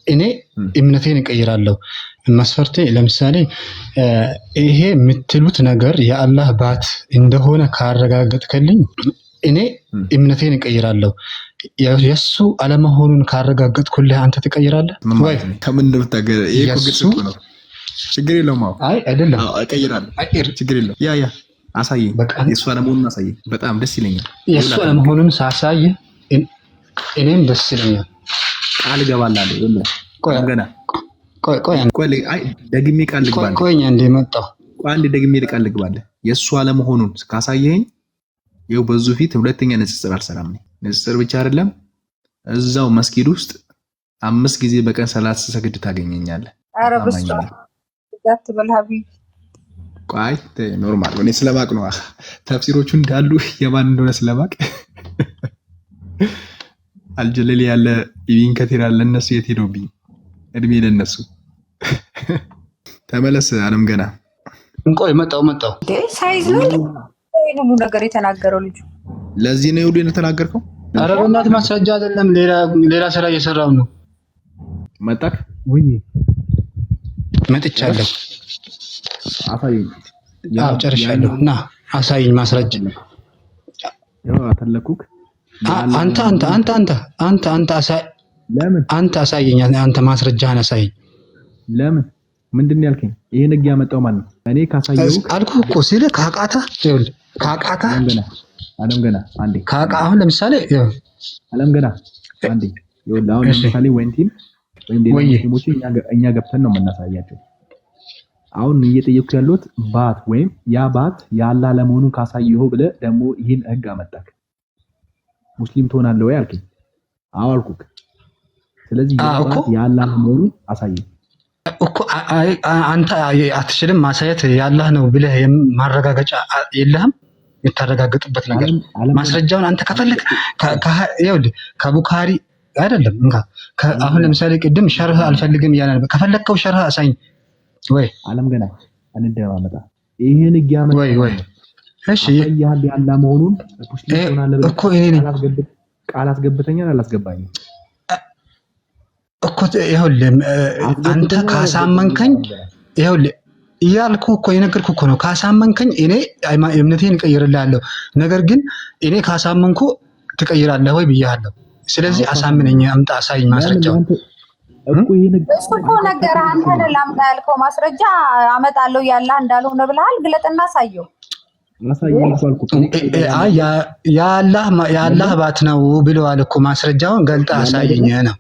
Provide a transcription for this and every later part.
እኔ እምነቴን እቀይራለሁ። መስፈርቴ ለምሳሌ ይሄ የምትሉት ነገር የአላህ ባት እንደሆነ ካረጋገጥከልኝ እኔ እምነቴን እቀይራለሁ። የሱ አለመሆኑን ካረጋገጥኩልህ አንተ ትቀይራለህ ወይ? ከምን እንደምታገር ይሄ እኮ ግልጽ ነው። ችግር የለውም። አይ አይደለም፣ እቀይራለሁ። ችግር የለውም። ያ አሳየኝ፣ የሱ አለመሆኑን አሳየኝ። በጣም ደስ ይለኛል። የሱ አለመሆኑን ሳሳይ እኔም ደስ ይለኛል። ቃል እገባላለሁ። ደግሜ ቃል ልግባለሁ። ቆይ አንዴ መጣሁ። አንዴ ደግሜ ቃል ልግባለሁ። የሱ አለመሆኑን ካሳየኝ ይኸው በዙ ፊት ሁለተኛ ንጽጽር አልሰራም። ንጽጽር ብቻ አይደለም እዛው መስጊድ ውስጥ 5 ጊዜ በቀን ሰላት ሰግድ ታገኘኛለህ። ኧረ በስመ አብ ትበል ሀቢብ። ቆይ ኖርማል እኔ ስለማቅ ነው ተፍሲሮቹ እንዳሉ የማን እንደሆነ ስለማቅ አልጀለል ያለ ኢብን ከቲር ያለ እነሱ የት ሄዶብኝ እድሜ ለነሱ። ተመለስ አለም ገና ቆይ መጣሁ ሳይዝ ነው ነገር የተናገረው ልጁ። ለዚህ ነው ሁሉ የተናገርከው። ኧረ በእናትህ ማስረጃ አይደለም፣ ሌላ ስራ እየሰራው ነው። መጣክ ወይ? መጥቻለሁ። አሳየኝ። ያው ጨርሻለሁ። ና አሳየኝ ማስረጃ። ያው አተለኩክ አንተ አሳየኝ። አንተ ማስረጃህን አሳየኝ። ለምን? ምንድን ነው ያልከኝ? ይሄን ህግ ያመጣው ማለት ነው? እኔ ካሳየው አልኩህ እኮ ሲልህ ካቃታ አለም ገና አንዴ አሁን ለምሳሌ አለም ገና አንዴ ይኸውልህ፣ አሁን ለምሳሌ ወይንቲም ወይም ሙስሊሞች እኛ ገብተን ነው የምናሳያቸው። አሁን እየጠየኩ ያለሁት ባት ወይም ያ ባት የአላህ ለመሆኑን ካሳየኸው ብለህ ደግሞ ይሄን ህግ አመጣክ። ሙስሊም ትሆናለህ ወይ አልከኝ። አዎ አልኩህ። ስለዚህ የአላህ መሆኑን አሳየኝ እኮ። አንተ አትችልም ማሳየት ያላህ ነው ብለህ ማረጋገጫ የለህም? የታረጋግጥበት ነገር ማስረጃውን አንተ ከፈለክ ይኸውልህ ከቡኻሪ አይደለም እንካ። አሁን ለምሳሌ ቅድም ሸርህ አልፈልግም እያለ ነበር። ከፈለከው ሸርህ አሳኝ ወይ አለም ገና እንደማመጣ ይሄን ህግ ወይ እሺ ያያል ያላ መሆኑን ሙስሊም ሆናለህ እኮ እኔ ነኝ ቃል አስገብተኛል አላስገባኝም እኮ። ይኸውልህ አንተ ካሳመንከኝ ይኸውልህ እያልኩህ እኮ የነገርኩህ እኮ ነው። ካሳመንከኝ እኔ እምነቴን እቀይርልሃለሁ። ነገር ግን እኔ ካሳመንኩ ትቀይራለህ ወይ ብያለሁ። ስለዚህ አሳምነኝ፣ አምጣ፣ አሳይኝ ማስረጃው እሱ እኮ ነገርህ። አንተ ነህ ላምጣ ያልከው ማስረጃ አመጣለሁ ያላህ እንዳልሆነ ብለሃል። ግለጥና አሳየው። የአላህ ባት ነው ብለዋል እኮ። ማስረጃውን ገልጠህ አሳየኝ ነው።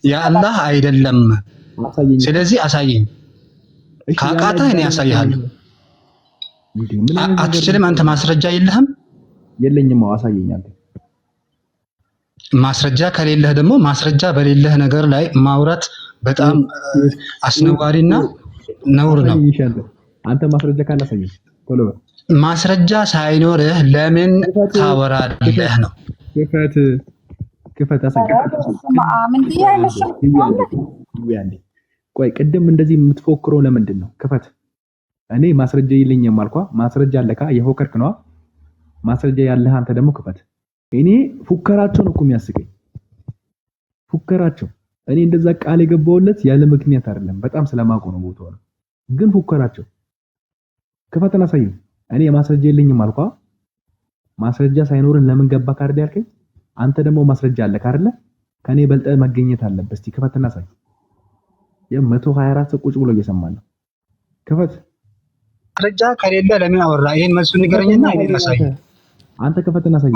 የአላህ አይደለም። ስለዚህ አሳየኝ። ካቃታ እኔ አሳይሃለሁ። አትችልም አንተ ማስረጃ የለህም? የለኝም። አሳየኝ አንተ። ማስረጃ ከሌለህ ደግሞ ማስረጃ በሌለህ ነገር ላይ ማውራት በጣም አስነዋሪና ነውር ነው። አንተ ማስረጃ ካላሳየኝ ቶሎ በል። ማስረጃ ሳይኖርህ ለምን ታወራለህ ነው? ክፈት ቆይ ቅድም እንደዚህ የምትፎክረው ለምንድን ነው? ክፈት። እኔ ማስረጃ የለኝም አልኳ። ማስረጃ አለካ የፎከርክ ነዋ። ማስረጃ ያለህ አንተ ደግሞ ክፈት። እኔ ፉከራቸው ነው እኮ የሚያስቀኝ። ፉከራቸው እኔ እንደዛ ቃል የገባውለት ያለ ምክንያት አይደለም። በጣም ስለማውቀው ነው ቦታው ነው። ግን ፉከራቸው ክፈትና አሳየኝ። እኔ ማስረጃ የለኝም አልኳ። ማስረጃ ሳይኖርን ለምን ገባ ካርድ ያልከኝ? አንተ ደግሞ ማስረጃ አለካ አይደለ? ከኔ በልጠህ መገኘት አለበት። እስቲ ክፈትና አሳይ። የ124 ቁጭ ብሎ እየሰማን ነው። ክፈት። ማስረጃ ከሌለ ለምን አወራ? ይሄን መልሱን ንገረኝና እኔ ላሳይ። አንተ ክፈትና አሳይ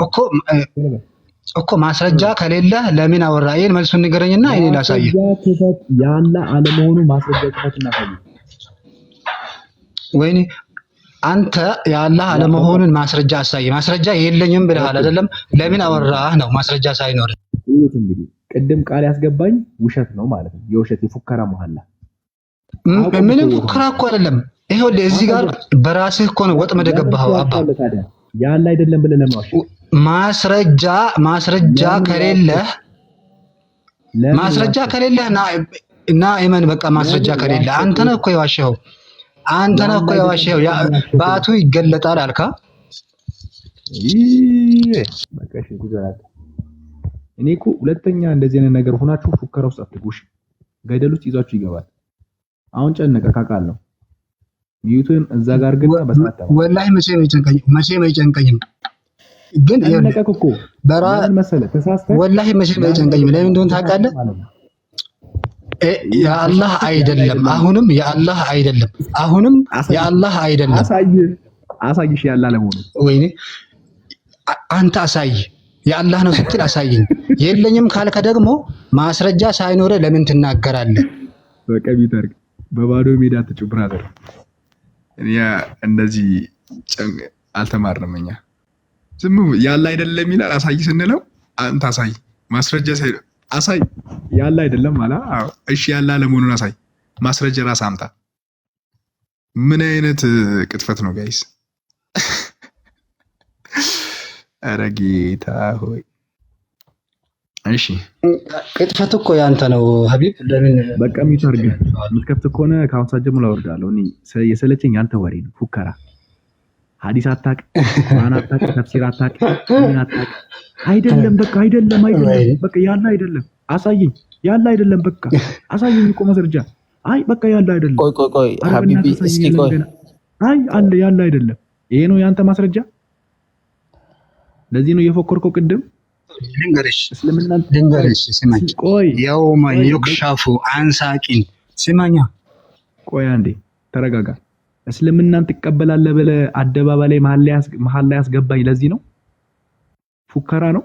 እኮ ማስረጃ ከሌለ ለምን አወራ? ይሄን መልሱን ንገረኝና እኔ ላሳይ። ክፈት። ያለ አለመሆኑ ማስረጃ ክፈትና አሳይ። ወይኔ አንተ የአላህ አለመሆኑን ማስረጃ አሳይ። ማስረጃ የለኝም ብለሃል አይደለም? ለምን አወራህ ነው ማስረጃ ሳይኖር። እንግዲህ ቅድም ቃል ያስገባኝ ውሸት ነው ማለት ነው። የውሸት የፉከራ መሐላ። ምንም ፉከራ እኮ አይደለም። ይሄው እዚህ ጋር በራስህ እኮ ነው ወጥመድ ገባኸው። አባ ያለ አይደለም ብለህ ለማዋሽ ማስረጃ ከሌለህ እና እመን። በቃ ማስረጃ ከሌለ አንተ ነህ እኮ የዋሸኸው። ባቱ ይገለጣል አልካ። እኔ እኮ ሁለተኛ እንደዚህ አይነት ነገር ሆናችሁ ፉከራ ውስጥ አትጉሽ። ገደል ውስጥ ይዟችሁ ይገባል። አሁን ጨነቀ ካቃለው ሚዩትን እዛ ጋር ግን በስማታ ወላሂ መቼም አይጨንቀኝም ግን ጨነቀክ እኮ በራን መሰለ ተሳስተህ ወላሂ መቼም አይጨንቀኝም። ለምን እንደሆነ ታውቃለህ? የአላህ አይደለም አሁንም የአላህ አይደለም አሁንም የአላህ አይደለም። አሳይሽ ያለ ለሞኑ ወይኔ አንተ አሳይ የአላህ ነው ስትል አሳይኝ። የለኝም ካልከ ደግሞ ማስረጃ ሳይኖር ለምን ትናገራለህ? በቀቢተር በባዶ ሜዳ ተጩ ብራዘር እኛ እንደዚህ አልተማርንም። እኛ ዝም ያለ አይደለም ይላል። አሳይ ስንለው አንተ አሳይ ማስረጃ አሳይ ያለ አይደለም አላ። እሺ ያለ ለመሆኑን አሳይ ማስረጃ ራስ አምጣ። ምን አይነት ቅጥፈት ነው ጋይስ? ኧረ ጌታ ሆይ። እሺ ቅጥፈት እኮ ያንተ ነው ሀቢብ። ለምን በቃ ሚታርግ ምትከፍት ከሆነ ከአሁን ሰዓት ጀምሮ አወርዳለሁ። እኔ የሰለቸኝ ያንተ ወሬ ነው። ፉከራ ሐዲስ አታቅ፣ ቁርአን አታቅ፣ ተፍሲር አታቅ፣ ምን አታቅ። አይደለም በቃ አይደለም በቃ ያለ አይደለም አሳየኝ። ያለ አይደለም በቃ አሳየኝ እኮ ማስረጃ። አይ በቃ ያለ አይደለም። ቆይ ሀቢቢ እስኪ ቆይ። አይ አለ ያለ አይደለም። ይሄ ነው ያንተ ማስረጃ። ለዚህ ነው የፎከርከው ቅድም። ድንገርሽ ስማኝ። ቆይ የውመ ዩክሸፉ አን ሳቂን ስማኛ። ቆይ አንዴ ተረጋጋ። እስልምናን ትቀበላለህ ብለህ አደባባይ ላይ መሀል ላይ ያስገባኝ ለዚህ ነው? ፉከራ ነው?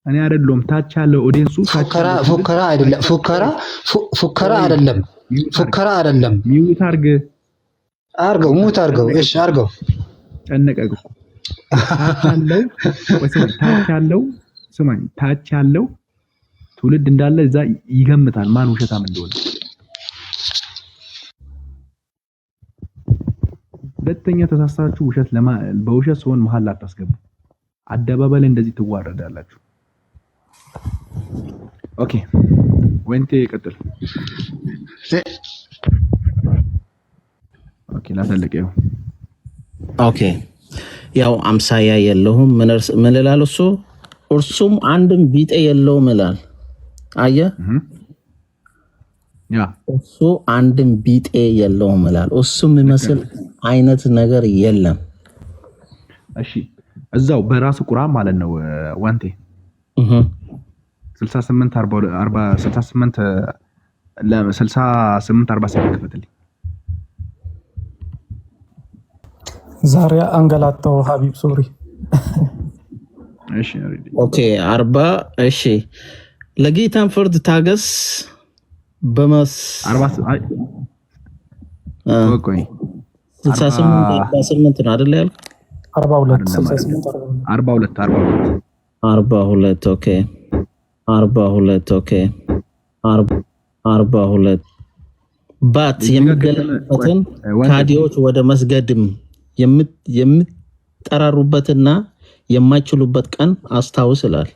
እኔ አይደለም ታች ያለው ኦዲየንሱ ፉከራ አይደለም። ፉከራ አይደለም። ሚውት አርገው። እሺ አርገው። ጨነቀህ እኮ ታች ያለው ትውልድ እንዳለ እዛ ይገምታል ማን ውሸታም እንደሆነ። ሁለተኛ ተሳሳችሁ በውሸት ሲሆን መሀል አታስገቡ። አደባባይ ላይ እንደዚህ ትዋረዳላችሁ። ኦኬ ወንቴ ይቀጥል። ኦኬ ላተለቀው። ኦኬ ያው አምሳያ የለውም ምን እላለሁ እርሱም አንድም ቢጤ የለውም ይላል። አየህ እሱ አንድም ቢጤ የለውም ይላል። እሱም የሚመስል አይነት ነገር የለም። እሺ እዛው በራሱ ቁርአን ማለት ነው ዋንቴ 68 48 ክፈትልኝ። ዛሬ አንገላታው ሀቢብ ሶሪ። እሺ ኦኬ 40 እሺ ለጌታን ፍርድ ታገስ በመስ 68 ነው አይደል ያልኩት? 42 ኦኬ 42 ባት የሚገለጥበትን ካዲዎች ወደ መስገድም የምትጠራሩበትና የማይችሉበት ቀን አስታውስ ይላል።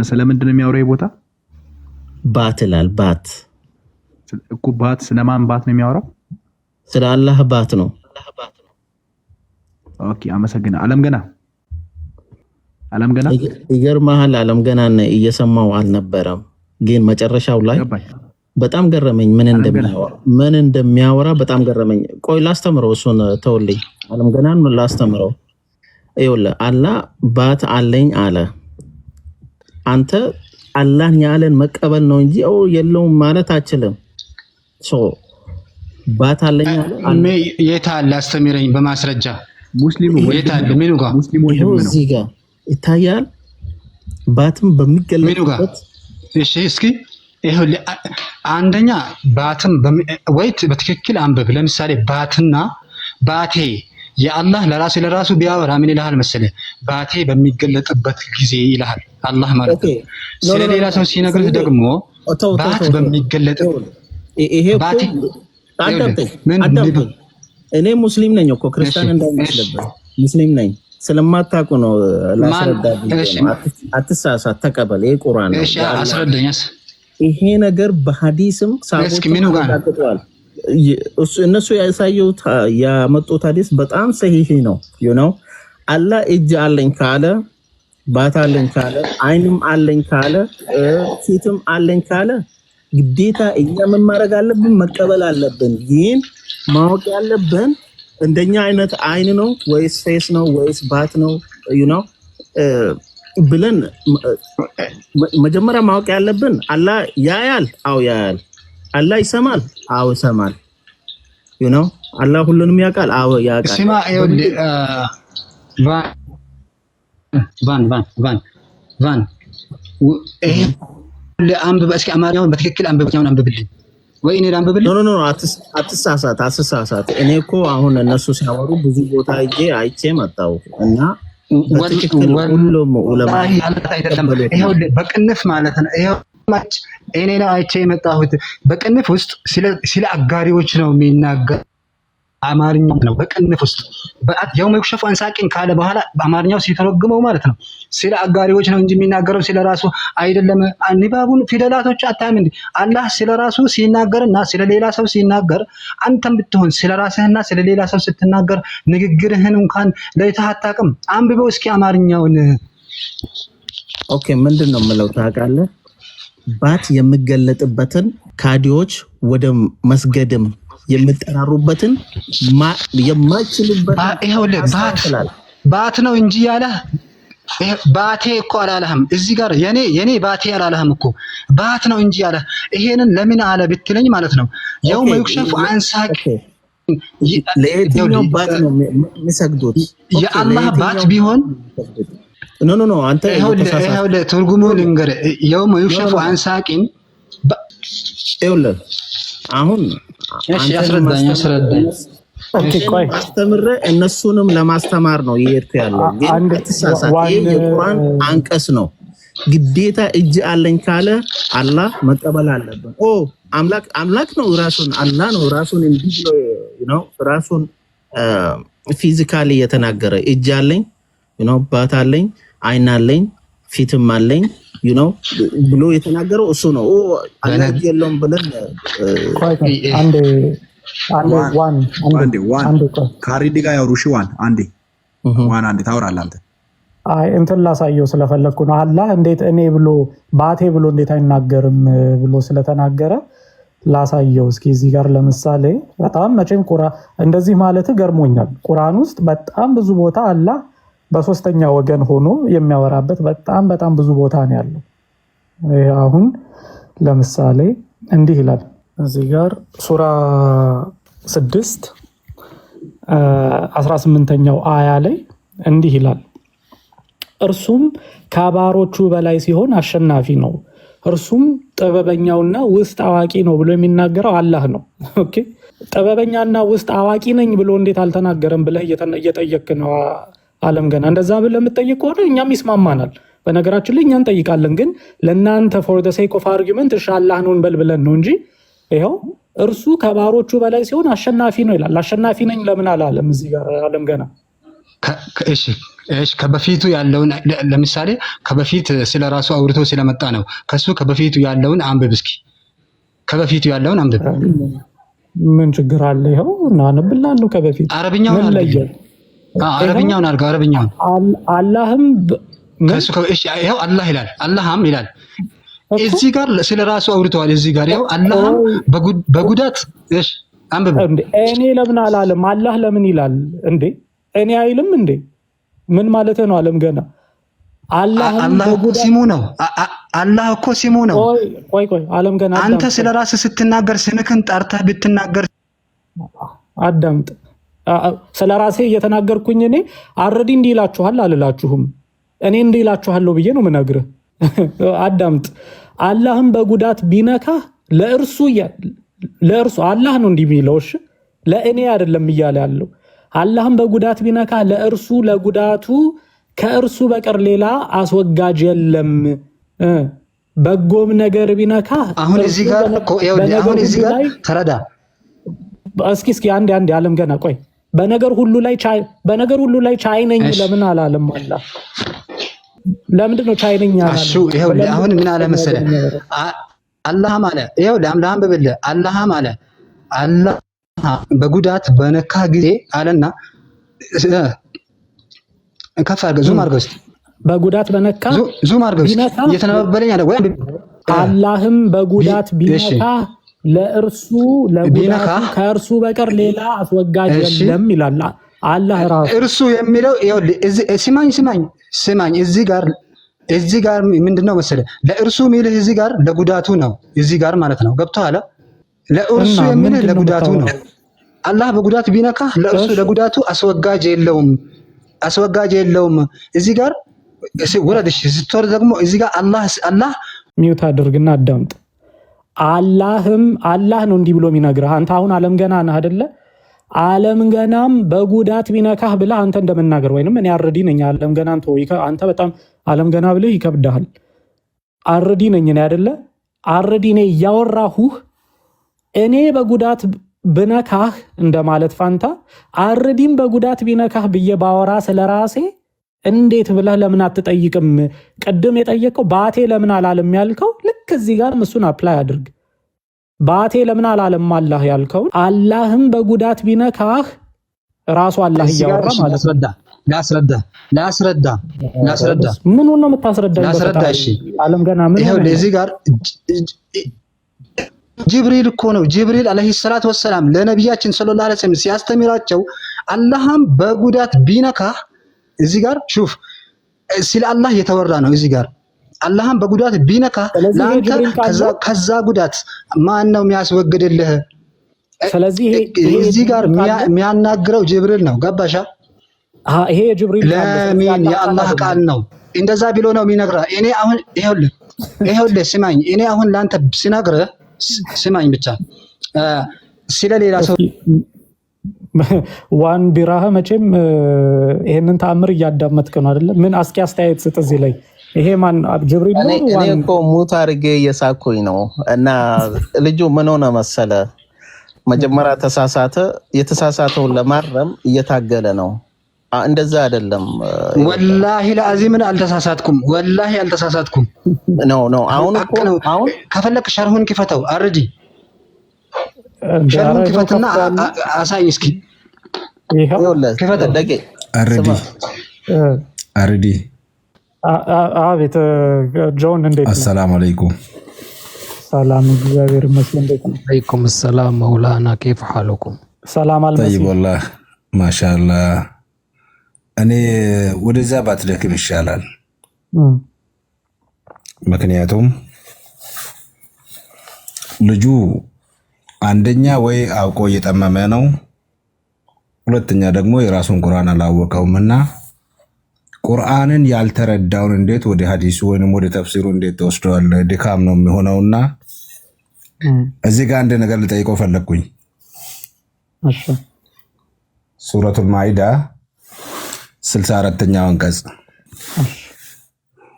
ስለምንድን ነው የሚያወራው? ቦታ ባት ይላል። ባት እኮ ባት ስለማን ባት ነው የሚያወራው? ስለ አላህ ባት ነው። ኦኬ አመሰግናለሁ። አለም ገና ይገርምሃል። አለም ገና እየሰማው አልነበረም፣ ግን መጨረሻው ላይ በጣም ገረመኝ። ምን እንደሚያወራ በጣም ገረመኝ። ቆይ ላስተምረው፣ እሱን ተውልኝ። አለም ገናን ላስተምረው። ይኸውልህ አላህ ባት አለኝ አለ። አንተ አላህን ያለን መቀበል ነው እንጂ የለውም ማለት አችልም። ባት አለኝ አለ። የት አለ? አስተምረኝ በማስረጃ። ሙስሊሙ የት አለ? ምኑ ጋር? እዚህ ጋር ይታያል። ባትም በሚገለጥበት እሺ እስኪ ይኸውልህ አንደኛ ባትም ወይት በትክክል አንብብ። ለምሳሌ ባትና ባቴ የአላህ ለራሱ ቢያወራ ምን ይልሃል መሰለህ? ባቴ በሚገለጥበት ጊዜ ይልሃል አላህ ማለት ነው። ስለሌላ ሰው ሲነግርህ ደግሞ ባት በሚገለጥበት ይሄ ባቴ እኔ ሙስሊም ነኝ እኮ ክርስቲያን እንዳይመስልብህ ሙስሊም ነኝ። ስለማታውቁ ነው ላስረዳህ። አትሳሳት፣ ተቀበል። ይሄ ቁርአን ነው። እሺ አስረዳኛስ። ይሄ ነገር በሐዲስም ሳቦት ተቀጥቷል። እነሱ ያሳዩት ያመጡት ሐዲስ በጣም ሰሂህ ነው። አላህ እጅ አለኝ ካለ ባት አለኝ ካለ አይንም አለኝ ካለ ፊትም አለኝ ካለ ግዴታ እኛ ምን ማድረግ አለብን? መቀበል አለብን። ይህን ማወቅ ያለብን እንደኛ አይነት አይን ነው ወይስ ፌስ ነው ወይስ ባት ነው ብለን መጀመሪያ ማወቅ ያለብን አላህ ያያል። አዎ ያያል። አላህ ይሰማል። አዎ ይሰማል። አላህ ሁሉንም ያውቃል። አዎ ያውቃል። ስማ ቫን ይሄ ለአንብብ እስኪ አማርኛውን በትክክል አንብብልኝ ወይ እኔ ላንብብልኝ? ኖ አትሳሳት። እኔ እኮ አሁን እነሱ ሲያወሩ ብዙ ቦታ አይቼ መጣሁ እና ሁሉም ዑለማ አይደለም። ይሄው በቅንፍ ማለት ነው። ይሄው እኔ ነው አይቼ የመጣሁት። በቅንፍ ውስጥ ስለ አጋሪዎች ነው የሚናገር አማርኛ ነው። በቅንፍ ውስጥ የውመ ይክሸፉ አን ሳቂን ካለ በኋላ በአማርኛው ሲተረጉመው ማለት ነው ስለ አጋሪዎች ነው እንጂ የሚናገረው ስለ ራሱ አይደለም። ንባቡን ፊደላቶች አታም እንዴ አላህ ስለ ራሱ ሲናገርና ስለ ሌላ ሰው ሲናገር አንተም ብትሆን ስለ ራስህና ስለ ሌላ ሰው ስትናገር ንግግርህን እንኳን ለይተህ አታውቅም። አንብበው እስኪ አማርኛውን። ኦኬ ምንድነው የምለው ታውቃለህ? ባት የሚገለጥበትን ካዲዎች ወደ መስገድም የምጠራሩበትን የማይችሉበት ባት ነው እንጂ ያለ ባቴ እኮ አላለህም። እዚህ ጋር የኔ ባቴ አላለህም እኮ ባት ነው እንጂ ያለ። ይሄንን ለምን አለ ብትለኝ ማለት ነው የውመ ይክሸፉ አን ሳቅ ለየትኛው ባት ነው የሚሰግዱት? የአላህ ባት ቢሆን ኖ አንተ ይሄው ለትርጉሙ ልንገር። የውመ ይክሸፉ አን ሳቂን አሁን እሺ አስረዳኝ። ኦኬ ቆይ አስተምረ እነሱንም ለማስተማር ነው ይሄድኩ ያለው። ግን ተሳሳተ። ይሄ የቁርአን አንቀስ ነው። ግዴታ እጅ አለኝ ካለ አላህ መቀበል አለበት። አምላክ ነው ራሱን አላህ ነው ራሱን እንዲህ ነው ራሱን ፊዚካሊ የተናገረ እጅ አለኝ ባት አለኝ አይን አለኝ ፊትም አለኝ ብሎ የተናገረው እሱ ነው። አላህ የለውም ብለን አንዴ ካሪዲ ጋር ያውሩሽ አንዴ ታወራለህ አንተ። አይ እንትን ላሳየው ስለፈለኩ ነው። አላህ እንዴት እኔ ብሎ ባቴ ብሎ እንዴት አይናገርም ብሎ ስለተናገረ ላሳየው እስኪ። እዚህ ጋር ለምሳሌ በጣም መቼም እንደዚህ ማለት ገርሞኛል። ቁርአን ውስጥ በጣም ብዙ ቦታ አላህ በሶስተኛ ወገን ሆኖ የሚያወራበት በጣም ብዙ ቦታ ነው ያለው። አሁን ለምሳሌ እንዲህ ይላል እዚህ ጋር ሱራ 6 18ኛው አያ ላይ እንዲህ ይላል፣ እርሱም ከባሮቹ በላይ ሲሆን አሸናፊ ነው፣ እርሱም ጥበበኛውና ውስጥ አዋቂ ነው ብሎ የሚናገረው አላህ ነው። ኦኬ ጥበበኛና ውስጥ አዋቂ ነኝ ብሎ እንዴት አልተናገረም ብለህ እየጠየቅክ ነው አለም ገና። እንደዛ ብለህ የምትጠይቅ ከሆነ እኛም ይስማማናል። በነገራችን ላይ እኛን ጠይቃለን፣ ግን ለእናንተ ፎር ዘ ሴክ ኦፍ አርጊመንት እሺ አላህ ነው እንበል ብለን ነው እንጂ ይኸው እርሱ ከባሮቹ በላይ ሲሆን አሸናፊ ነው ይላል። አሸናፊ ነኝ ለምን አላለም እዚህ ጋር አለም ገና? እሺ ከበፊቱ ያለውን ለምሳሌ ከበፊት ስለራሱ አውርቶ ስለመጣ ነው። ከሱ ከበፊቱ ያለውን አንብብ እስኪ። ከበፊቱ ያለውን አንብብ። ምን ችግር አለ? ይኸው እናነብላለሁ። ከበፊት አረብኛውን አረብኛውን አላህም ከሱ እሺ ይኸው አላህ ይላል፣ አላህም ይላል። እዚህ ጋር ስለራሱ አውርተዋል። እዚህ ጋር ይኸው አላህም በጉዳት እሺ አንብብ። እኔ ለምን አላለም? አላህ ለምን ይላል እንዴ? እኔ አይልም እንዴ? ምን ማለት ነው? አለም ገና አላህ ስሙ ነው። አላህ እኮ ስሙ ነው። ቆይ አለም ገና አንተ ስለራስህ ስትናገር ስምክን ጠርተህ ብትናገር አዳምጥ። ስለራሴ እየተናገርኩኝ እኔ አረዲ እንዲህ ይላችኋል አልላችሁም። እኔ እንዲህ ይላችኋለሁ ብዬ ነው የምነግርህ። አዳምጥ። አላህም በጉዳት ቢነካ ለእርሱ አላህ ነው እንዲህ የሚለው። እሺ ለእኔ አይደለም እያለ ያለው። አላህም በጉዳት ቢነካ ለእርሱ ለጉዳቱ ከእርሱ በቀር ሌላ አስወጋጅ የለም። በጎም ነገር ቢነካ አሁን እዚህ ጋር ተረዳ። እስኪ አንዴ አለም ገና ቆይ። በነገር ሁሉ ላይ ቻይ ነኝ ለምን አላለም? አላህ ለምንድን ነው ቻይ ነኝ ያለው? እሱ ይሄው አሁን ምን አለ መሰለህ? አላህም አለ ይሄው ለአምላህም በበለ አላህም አለ አላህ በጉዳት በነካ ጊዜ አለና ከፍ አድርገህ ዙም አድርገህ እስኪ በጉዳት በነካ ዙም አድርገው እየተነበበለኝ አለ ወይ አላህም በጉዳት ቢነካ ለእርሱ ለጉዳቱ ከእርሱ በቀር ሌላ አስወጋጅ የለም ይላል አላህ ራሱ። እርሱ የሚለው ስማኝ እዚህ ጋር ምንድነው መሰለህ ለእርሱ የሚልህ እዚህ ጋር ለጉዳቱ ነው እዚህ ጋር ማለት ነው ገብቶሃል? ለእርሱ የሚልህ ለጉዳቱ ነው። አላህ በጉዳት ቢነካ ለእርሱ ለጉዳቱ አስወጋጅ የለውም። እዚህ ጋር ወረድሽ ስትወር ደግሞ እዚህ ጋር አላህ ሚውት አድርግና አዳምጥ። አላህ ነው እንዲህ ብሎ የሚነግርህ። አንተ አሁን ዓለም ገና ነህ አይደለ? ዓለም ገናም በጉዳት ቢነካህ ብለህ አንተ እንደምናገር ወይንም እኔ አርዲ ነኝ ዓለም ገና አንተ በጣም ዓለም ገና ብለህ ይከብድሃል። አርዲ ነኝ እኔ አይደለ? አርዲ ነኝ እያወራሁህ እኔ በጉዳት ብነካህ እንደማለት ፋንታ አርዲም በጉዳት ቢነካህ ብዬ ባወራ ስለራሴ እንዴት ብለህ ለምን አትጠይቅም? ቅድም የጠየቀው ባቴ ለምን አላለም ያልከው ልክ እዚህ ጋር እሱን አፕላይ አድርግ። ባቴ ለምን አላለም አላህ ያልከው አላህም በጉዳት ቢነካህ ራሱ አላህ እያወራ ማለት ነው። ላስረዳ ምኑን ነው የምታስረዳኝ? እሺ ዓለም ገና ምን ይሄው እዚህ ጋር ጅብሪል እኮ ነው ጅብሪል አለይሂ ሰላቱ ወሰላም ለነብያችን ሰለላሁ ዐለይሂ ወሰለም ሲያስተምራቸው አላህም በጉዳት ቢነካህ እዚህ ጋር ሹፍ ስለ አላህ የተወራ ነው። እዚህ ጋር አላህም በጉዳት ቢነካህ ለአንተ ከዛ ጉዳት ማን ነው የሚያስወግድልህ? ስለዚህ እዚህ ጋር የሚያናግረው ጅብሪል ነው። ገባሻ? ይሄ ጅብሪል ለምን የአላህ ቃል ነው እንደዛ ብሎ ነው የሚነግረህ። እኔ አሁን ይኸውልህ ስማኝ፣ እኔ አሁን ላንተ ሲነግርህ ስማኝ ብቻ ስለሌላ ሰው ዋን ቢራህ መቼም ይሄንን ተአምር እያዳመጥክ ነው አይደለ? ምን እስኪ አስተያየት ስጥ እዚህ ላይ። ይሄ ማን ጅብሪል ነው? እኔ እኮ ሙት አድርጌ እየሳኩኝ ነው። እና ልጁ ምን ሆነ መሰለ መጀመሪያ ተሳሳተ። የተሳሳተውን ለማረም እየታገለ ነው። እንደዛ አይደለም። ወላሂ ለአዚምን አልተሳሳትኩም። ነው አሁን ከፈለክ ሸርሁን ክፈተው አርዲ ሸርሁን ክፈትና አሳይ እስኪ። አርዲ አቤት ጆን እንዴት ነው? አሰላሙ አለይኩም። ሰላም እግዚአብሔር ይመስገን። እንዴት ነው? አለይኩም ሰላም መውላና كيف حالكم? ሰላም አልመሲ طيب والله ما شاء الله። እኔ ወደዛ ባትደክም ይሻላል። ምክንያቱም ልጁ አንደኛ ወይ አውቆ እየጠመመ ነው፣ ሁለተኛ ደግሞ የራሱን ቁርአን አላወቀውምና ቁርአንን ያልተረዳውን እንዴት ወደ ሐዲሱ ወይንም ወደ ተፍሲሩ እንዴት ተወስደዋል? ድካም ነው የሚሆነውና እዚህ ጋር አንድ ነገር ልጠይቀው ፈለኩኝ። እሺ ሱረቱል ማኢዳ 64ኛው አንቀጽ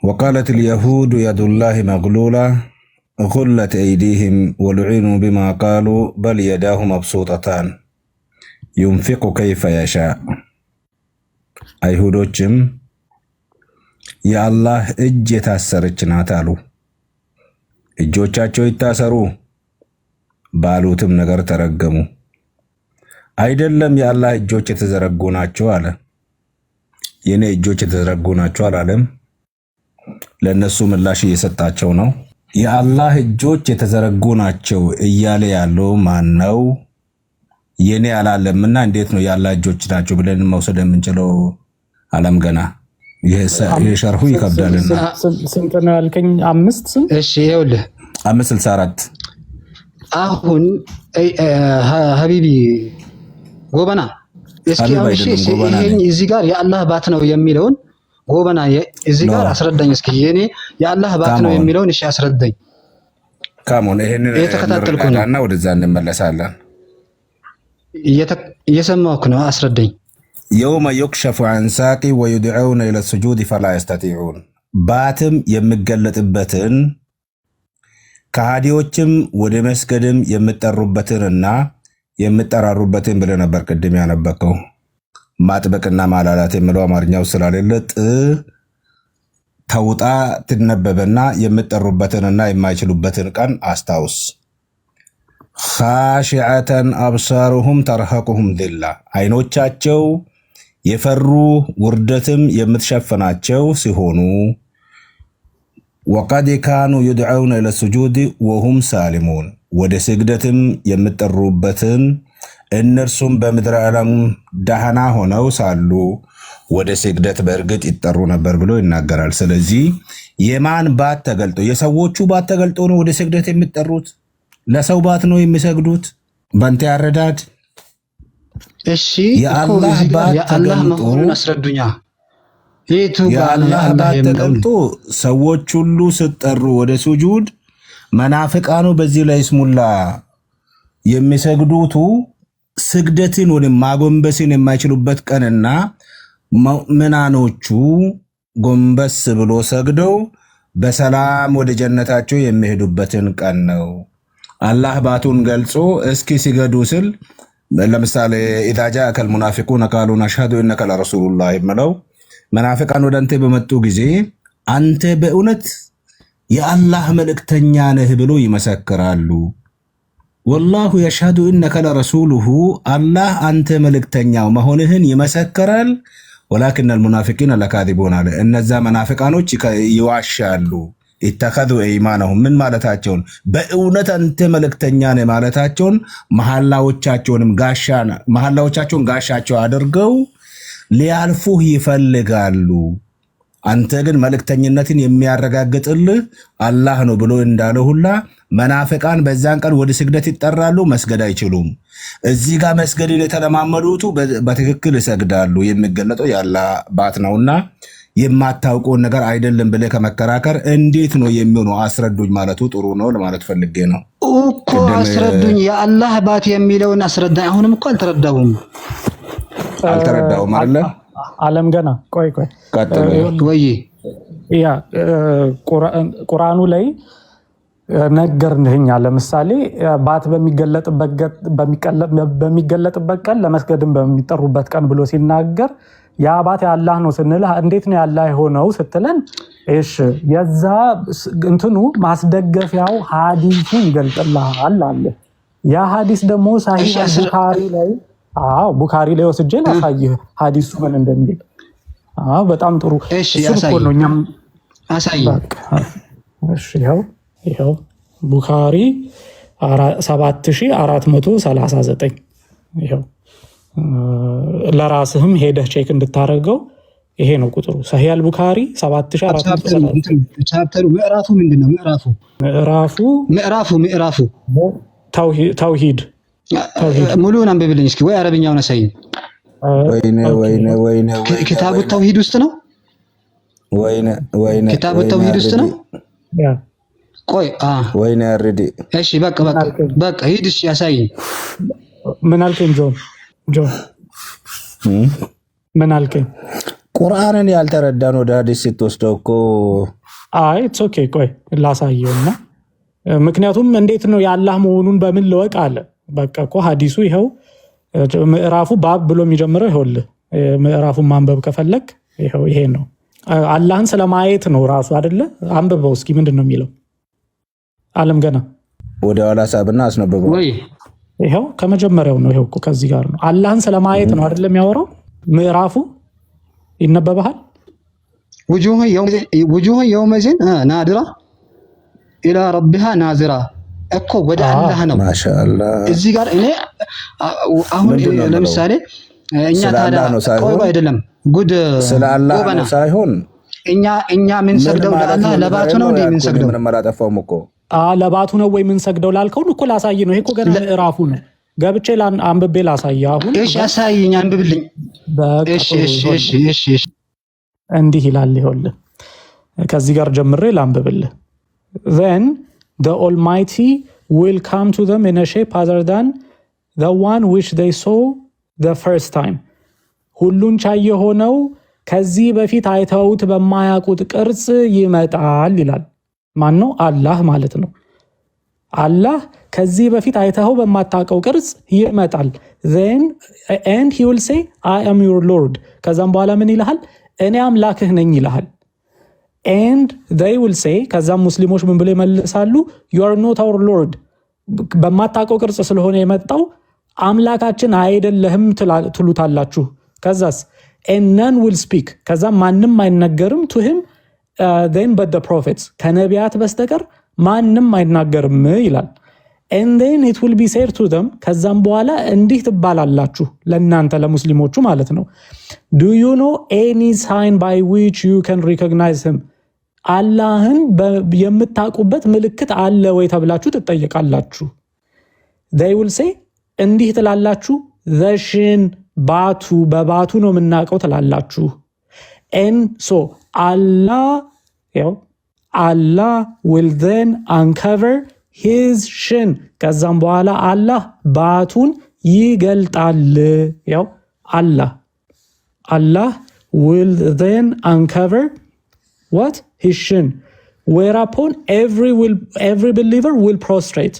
وقالت اليهود يد الله مغلولة غلت أيديهم ولعنوا بما قالوا بل يداه مبسوطتان ينفق كيف يشاء። አይሁዶችም የአላህ እጅ የታሰረች ናት አሉ። እጆቻቸው ይታሰሩ ባሉትም ነገር ተረገሙ። አይደለም የአላህ እጆች የተዘረጉ ናቸው አለ። የኔ እጆች የተዘረጉ ናቸው አላለም። ለነሱ ምላሽ እየሰጣቸው ነው። የአላህ እጆች የተዘረጉ ናቸው እያለ ያለው ማን ነው? የኔ አላለምና እንዴት ነው የአላህ እጆች ናቸው ብለን መውሰድ የምንችለው? ዓለም ገና የሸርሁ ይከብዳልና። ስንት ነው ያልከኝ? 5 ስንት? እሺ ይኸውልህ 564 አሁን ሀቢቢ ጎበና እስኪ ይሄን እዚህ ጋር የአላህ ባት ነው የሚለውን ጎበና እዚህ ጋር አስረዳኝ እስኪ። የኔ የአላህ ባት ነው የሚለውን እሺ አስረዳኝ። ካሞን ይሄንን እንረዳና ወደዛ እንመለሳለን። እየሰማሁህ ነው፣ አስረዳኝ። يوم يكشف عن ساق ويدعون إلى السجود فلا يستطيعون باتم የሚገለጥበትን ከሃዲዎችም ወደ መስገድም የምትጠሩበትንና የምትጠራሩበትን ብለህ ነበር ቅድም ያነበከው። ማጥበቅና ማላላት የሚለው አማርኛው ስላሌለ ተውጣ ትነበበና የምትጠሩበትንና የማይችሉበትን ቀን አስታውስ። خاشعة أبصارهم ترهقهم ذلة አይኖቻቸው የፈሩ ውርደትም የምትሸፍናቸው ሲሆኑ ወቀድ ካኑ ይድዑነ ኢለ ሱጁድ ወሁም ሳሊሙን ወደ ስግደትም የምጠሩበትን እነርሱም በምድረ ዓለም ደህና ሆነው ሳሉ ወደ ስግደት በእርግጥ ይጠሩ ነበር ብሎ ይናገራል። ስለዚህ የማን ባት ተገልጦ የሰዎቹ ባት ተገልጦ ነው ወደ ስግደት የሚጠሩት? ለሰው ባት ነው የሚሰግዱት? በእንተ ያረዳድ እሺ የአላህ ባት ተገልጦ አስረዱኛ። የአላህ ባት ተገልጦ ሰዎች ሁሉ ሲጠሩ ወደ ሱጁድ መናፍቃኑ በዚህ ላይ ስሙላ የሚሰግዱቱ ስግደትን ወደ ማጎንበስን የማይችሉበት ቀንና ሙእሚናኖቹ ጎንበስ ብሎ ሰግደው በሰላም ወደ ጀነታቸው የሚሄዱበትን ቀን ነው። አላህ ባቱን ገልጾ እስኪ ሲገዱ ስል ለምሳሌ ኢዛ ጃአከል ሙናፊቁነ ቃሉ ነሽሀዱ ኢነከ ለረሱሉላህ ብለው መናፍቃን ወደ አንተ በመጡ ጊዜ አንተ በእውነት የአላህ መልእክተኛ ነህ ብሎ ይመሰክራሉ። ወላሁ የሽሀዱ ኢነከ ለረሱሉሁ አላህ አንተ መልእክተኛው መሆንህን ይመሰክራል። ወላኪነል ሙናፊቂነ ለካዚቡን አለ። እነዛ መናፍቃኖች ይዋሻሉ። ኢተኸዙ ኢማነሁም ምን ማለታቸውን በእውነት አንተ መልእክተኛ ነህ ማለታቸውን መሐላዎቻቸውን ጋሻቸው አድርገው ሊያልፉህ ይፈልጋሉ። አንተ ግን መልእክተኝነትን የሚያረጋግጥልህ አላህ ነው ብሎ እንዳለ ሁላ መናፍቃን በዛን ቀን ወደ ስግደት ይጠራሉ፣ መስገድ አይችሉም። እዚህ ጋር መስገድን የተለማመዱቱ በትክክል ይሰግዳሉ። የሚገለጠው የአላህ ባት ነውና የማታውቀውን ነገር አይደለም ብለህ ከመከራከር እንዴት ነው የሚሆነው አስረዱኝ ማለቱ ጥሩ ነው ለማለት ፈልጌ ነው እኮ። አስረዱኝ የአላህ ባት የሚለውን አስረዳኝ። አሁንም እኮ አልተረዳውም አይደለ? ዓለም ገና ቆይ ወይ ያ ቁርአኑ ላይ ነገርንህኛ። ለምሳሌ ባት በሚገለጥበት ቀን ለመስገድም በሚጠሩበት ቀን ብሎ ሲናገር ያ ባት የአላህ ነው ስንል እንዴት ነው ያላህ የሆነው ስትለን፣ እሺ የዛ እንትኑ ማስደገፊያው ሐዲሱ ይገልጥልሃል አለ። ያ ሐዲስ ደግሞ ሳሂህ ቡኻሪ ላይ ቡኻሪ ላይ ወስጄ ላሳይህ ሐዲሱ ምን እንደሚል። በጣም ጥሩ። እሺ ያሳይ ነው እኛም አሳይ። እሺ ይኸው ቡኻሪ 7439 ይኸው ለራስህም ሄደህ ቼክ እንድታረገው ይሄ ነው ቁጥሩ። ሰሂህ አልቡኻሪ 7439 ቻፕተሩ ምዕራፉ ምንድነው? ምዕራፉ ተውሂድ ሙሉውን አንብብልኝ እስኪ፣ ወይ አረብኛውን አሳይኝ። ወይኔ ኪታቡ ተውሂድ ውስጥ ነው። ኪታቡ ተውሂድ ውስጥ ነው። ቆይ ወይኔ አርዲ። እሺ በቃ ሂድ። እሺ ያሳይኝ። ምን አልከኝ ጆን? ምን አልከኝ? ቁርአንን ያልተረዳን ወደ ሐዲስ ስትወስደው እኮ ኢትስ ኦኬ። ቆይ ላሳየውና ምክንያቱም እንዴት ነው የአላህ መሆኑን በምን ልወቅ አለ። በቃ እኮ ሐዲሱ ይኸው ምዕራፉ ባብ ብሎ የሚጀምረው ይኸውልህ። ምዕራፉን ማንበብ ከፈለክ ይኸው ይሄ ነው። አላህን ስለማየት ነው ራሱ አይደለ? አንብበው እስኪ ምንድን ነው የሚለው? ዓለም ገና ወደ ኋላ ሳብና አስነበበው ወይ? ይኸው ከመጀመሪያው ነው። ይኸው እኮ ከዚህ ጋር ነው። አላህን ስለማየት ነው አይደለ የሚያወራው? ምዕራፉ ይነበበሃል። ውጁህ የውመዚን ናድራ ኢላ ረቢሃ ናዝራ እኮ ወደ አላህ ነው። ማሻአላህ እዚህ ጋር እኔ አሁን ለምሳሌ እኛ ታዲያ ቆይ አይደለም ጉድ ስለ አላህ ነው ሳይሆን እኛ ምን ሰግደው ለአላህ ለባቱ ነው እንዴ? ምን ሰግደው ምንም አላጠፋውም እኮ ለባቱ ነው ወይ ምን ሰግደው ላልከው እኮ ላሳይ ነው። ይሄ እኮ ገና ምዕራፉ ነው። ገብቼ አንብቤ ላሳይ። አሁን እሺ አሳይኝ፣ አንብብልኝ። እሺ እንዲህ ይላል። ይኸውልህ ከዚህ ጋር ጀምሬ ላንብብልህ። then the Almighty will come to them in a shape other than the one which they saw the first time. ሁሉን ቻይ የሆነው ከዚህ በፊት አይተውት በማያውቁት ቅርጽ ይመጣል ይላል። ማን ነው? አላህ ማለት ነው። አላህ ከዚህ በፊት አይተው በማታውቀው ቅርጽ ይመጣል። then and he will say I am your Lord። ከዛም በኋላ ምን ይልሃል? እኔ አምላክህ ነኝ ይልሃል። and they will say ከዛም ሙስሊሞች ምን ብለው ይመልሳሉ? you are not our Lord። በማታውቀው ቅርጽ ስለሆነ የመጣው አምላካችን አይደለህም ትሉታላችሁ። ከዛስ and none will speak ከዛ ማንም አይናገርም to him then but the prophets ከነቢያት በስተቀር ማንም አይናገርም ይላል and then it will be said to them ከዛም በኋላ እንዲህ ትባላላችሁ ለእናንተ ለሙስሊሞቹ ማለት ነው do you know any sign by which you can recognize him አላህን የምታውቁበት ምልክት አለ ወይ ተብላችሁ ትጠየቃላችሁ they will say እንዲህ ትላላችሁ the shin ባቱ በባቱ ነው የምናውቀው ትላላችሁ and so Allah will then uncover his shin ከዛም በኋላ አላህ ባቱን ይገልጣል ያው Allah will then uncover what his shin whereupon every believer will prostrate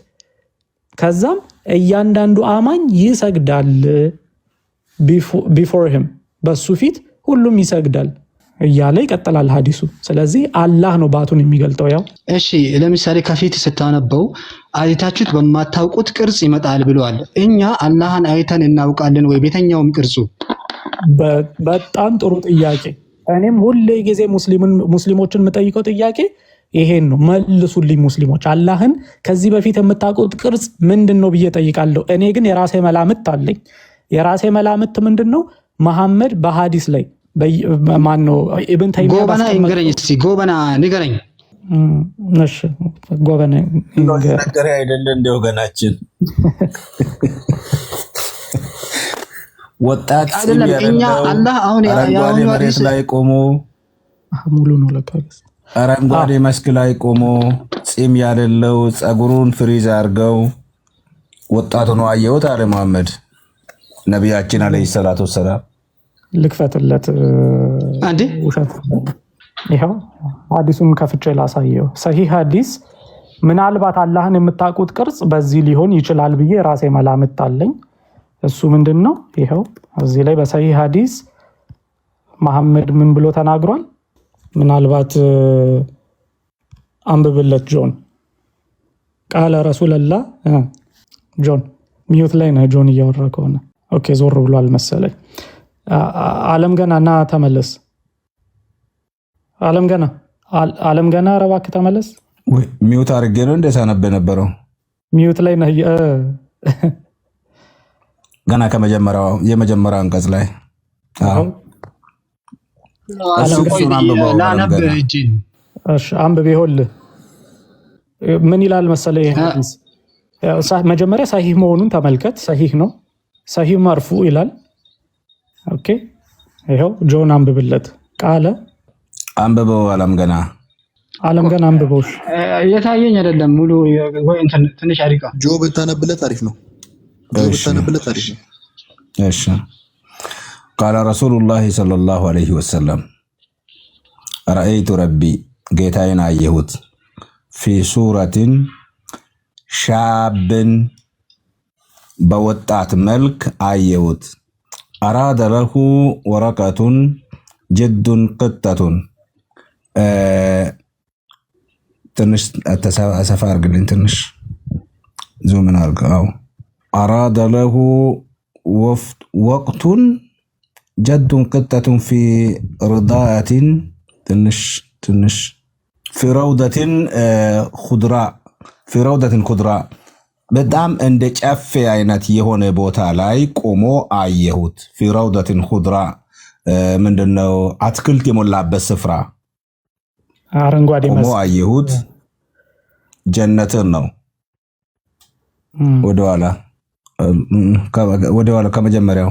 ከዛም እያንዳንዱ አማኝ ይሰግዳል before him በሱ ፊት ሁሉም ይሰግዳል እያለ ይቀጥላል ሐዲሱ ስለዚህ አላህ ነው ባቱን የሚገልጠው ያው እሺ ለምሳሌ ከፊት ስታነበው አይታችሁት በማታውቁት ቅርጽ ይመጣል ብለዋል እኛ አላህን አይተን እናውቃለን ወይ በተኛውም ቅርጹ በጣም ጥሩ ጥያቄ እኔም ሁሌ ጊዜ ሙስሊሞችን መጠይቀው ጥያቄ ይሄን ነው መልሱልኝ ሙስሊሞች አላህን ከዚህ በፊት የምታውቁት ቅርጽ ምንድነው ብዬ ጠይቃለሁ እኔ ግን የራሴ መላምት አለኝ የራሴ መላምት ምንድነው መሐመድ በሐዲስ ላይ ማን ነው ኢብን ተይሚያ ጎበና እንገረኝ እስቲ ጎበና ንገረኝ እሺ ጎበና ነገር አይደለ እንደ ወገናችን ወጣት አይደለም እኛ አላህ አሁን አረንጓዴ መሬት ላይ ቆሞ ሙሉ ነው ለካስ አረንጓዴ መስክ ላይ ቆሞ ጺም ያለው ጸጉሩን ፍሪዝ አርገው ወጣቱ ነው አየሁት አለ መሐመድ ነብያችን አለይሂ ሰላቱ ወሰለም ልክፈትለት አንዴ ውሸት ይሄው ሐዲሱን ከፍቼ ላሳየው ሰሂህ ሐዲስ ምናልባት አላህን የምታውቁት ቅርጽ በዚህ ሊሆን ይችላል ብዬ ራሴ መላምት አለኝ እሱ ምንድነው ይሄው እዚህ ላይ በሰሂህ ሐዲስ መሐመድ ምን ብሎ ተናግሯል ምናልባት አንብብለት ጆን ቃለ ረሱላህ ጆን ሚዩት ላይ ነው ጆን እያወራ ከሆነ ኦኬ ዞር ብሏል መሰለኝ ዓለም ገና ተመለስ ዓለም ገና ረባክ ተመለስ ወይ ሚዩት አርጌ ነው እንደሳነበ ነበረው ሚዩት ላይ ነው ገና የመጀመሪያው አንቀጽ ላይ እሺ አንብብ ይሁን ምን ይላል መሰለኝ መጀመሪያ ሰሂህ መሆኑን ተመልከት ሰሂህ ነው ሰሂህ መርፉ ይላል ኦኬ ይሄው ጆን አንብብለት ቃለ አንብበው ዓለም ገና አንብበው የታየኝ አይደለም ሙሉ ወይ እንትን ትንሽ አሪቃ ጆ ብታነብለት አሪፍ ነው እሺ قال رسول الله صلى الله عليه وسلم رأيت ربي ጌታዬን አየሁት في سورة شاب በወጣት መልክ አየሁት أراد له ورقة جد قطة ትንሽ አሰፋ አርግልኝ ትንሽ ዙምን አርጋው أراد له وقت جد قطة في رضاءة تنش في روضة خضراء በጣም እንደ ጨፌ አይነት የሆነ ቦታ ላይ ቆሞ አየሁት في روضة خضراء ምንድነው አትክልት የሞላበት ስፍራ አረንጓዴ ቆሞ አየሁት ጀነትን ነው ወደኋላ ከመጀመሪያው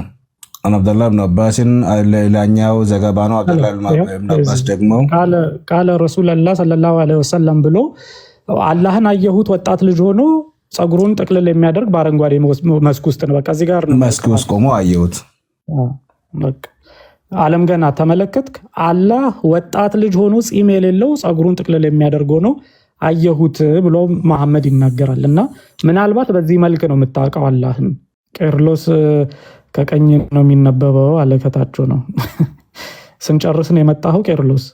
አብዱላህ ኢብኑ አባስን ሌላኛው ዘገባ ነው አብዱላህ ኢብኑ አባስ ደግሞ ቃለ ረሱላህ ሰለላሁ ዐለይሂ ወሰለም ብሎ አላህን አየሁት ወጣት ልጅ ሆኖ ጸጉሩን ጥቅልል የሚያደርግ በአረንጓዴ መስክ ውስጥ ነው በቃ እዚህ ጋር ነው መስክ ውስጥ ቆሞ አየሁት በቃ ዓለም ገና ተመለከትክ አላህ ወጣት ልጅ ሆኖ ጺም የሌለው ጸጉሩን ጥቅልል የሚያደርግ ሆኖ አየሁት ብሎ መሐመድ ይናገራልና ምናልባት በዚህ መልክ ነው የምታውቀው አላህን ቄርሎስ ከቀኝ ነው የሚነበበው አለከታቸው ነው ስንጨርስ ነው የመጣው ቄርሎስ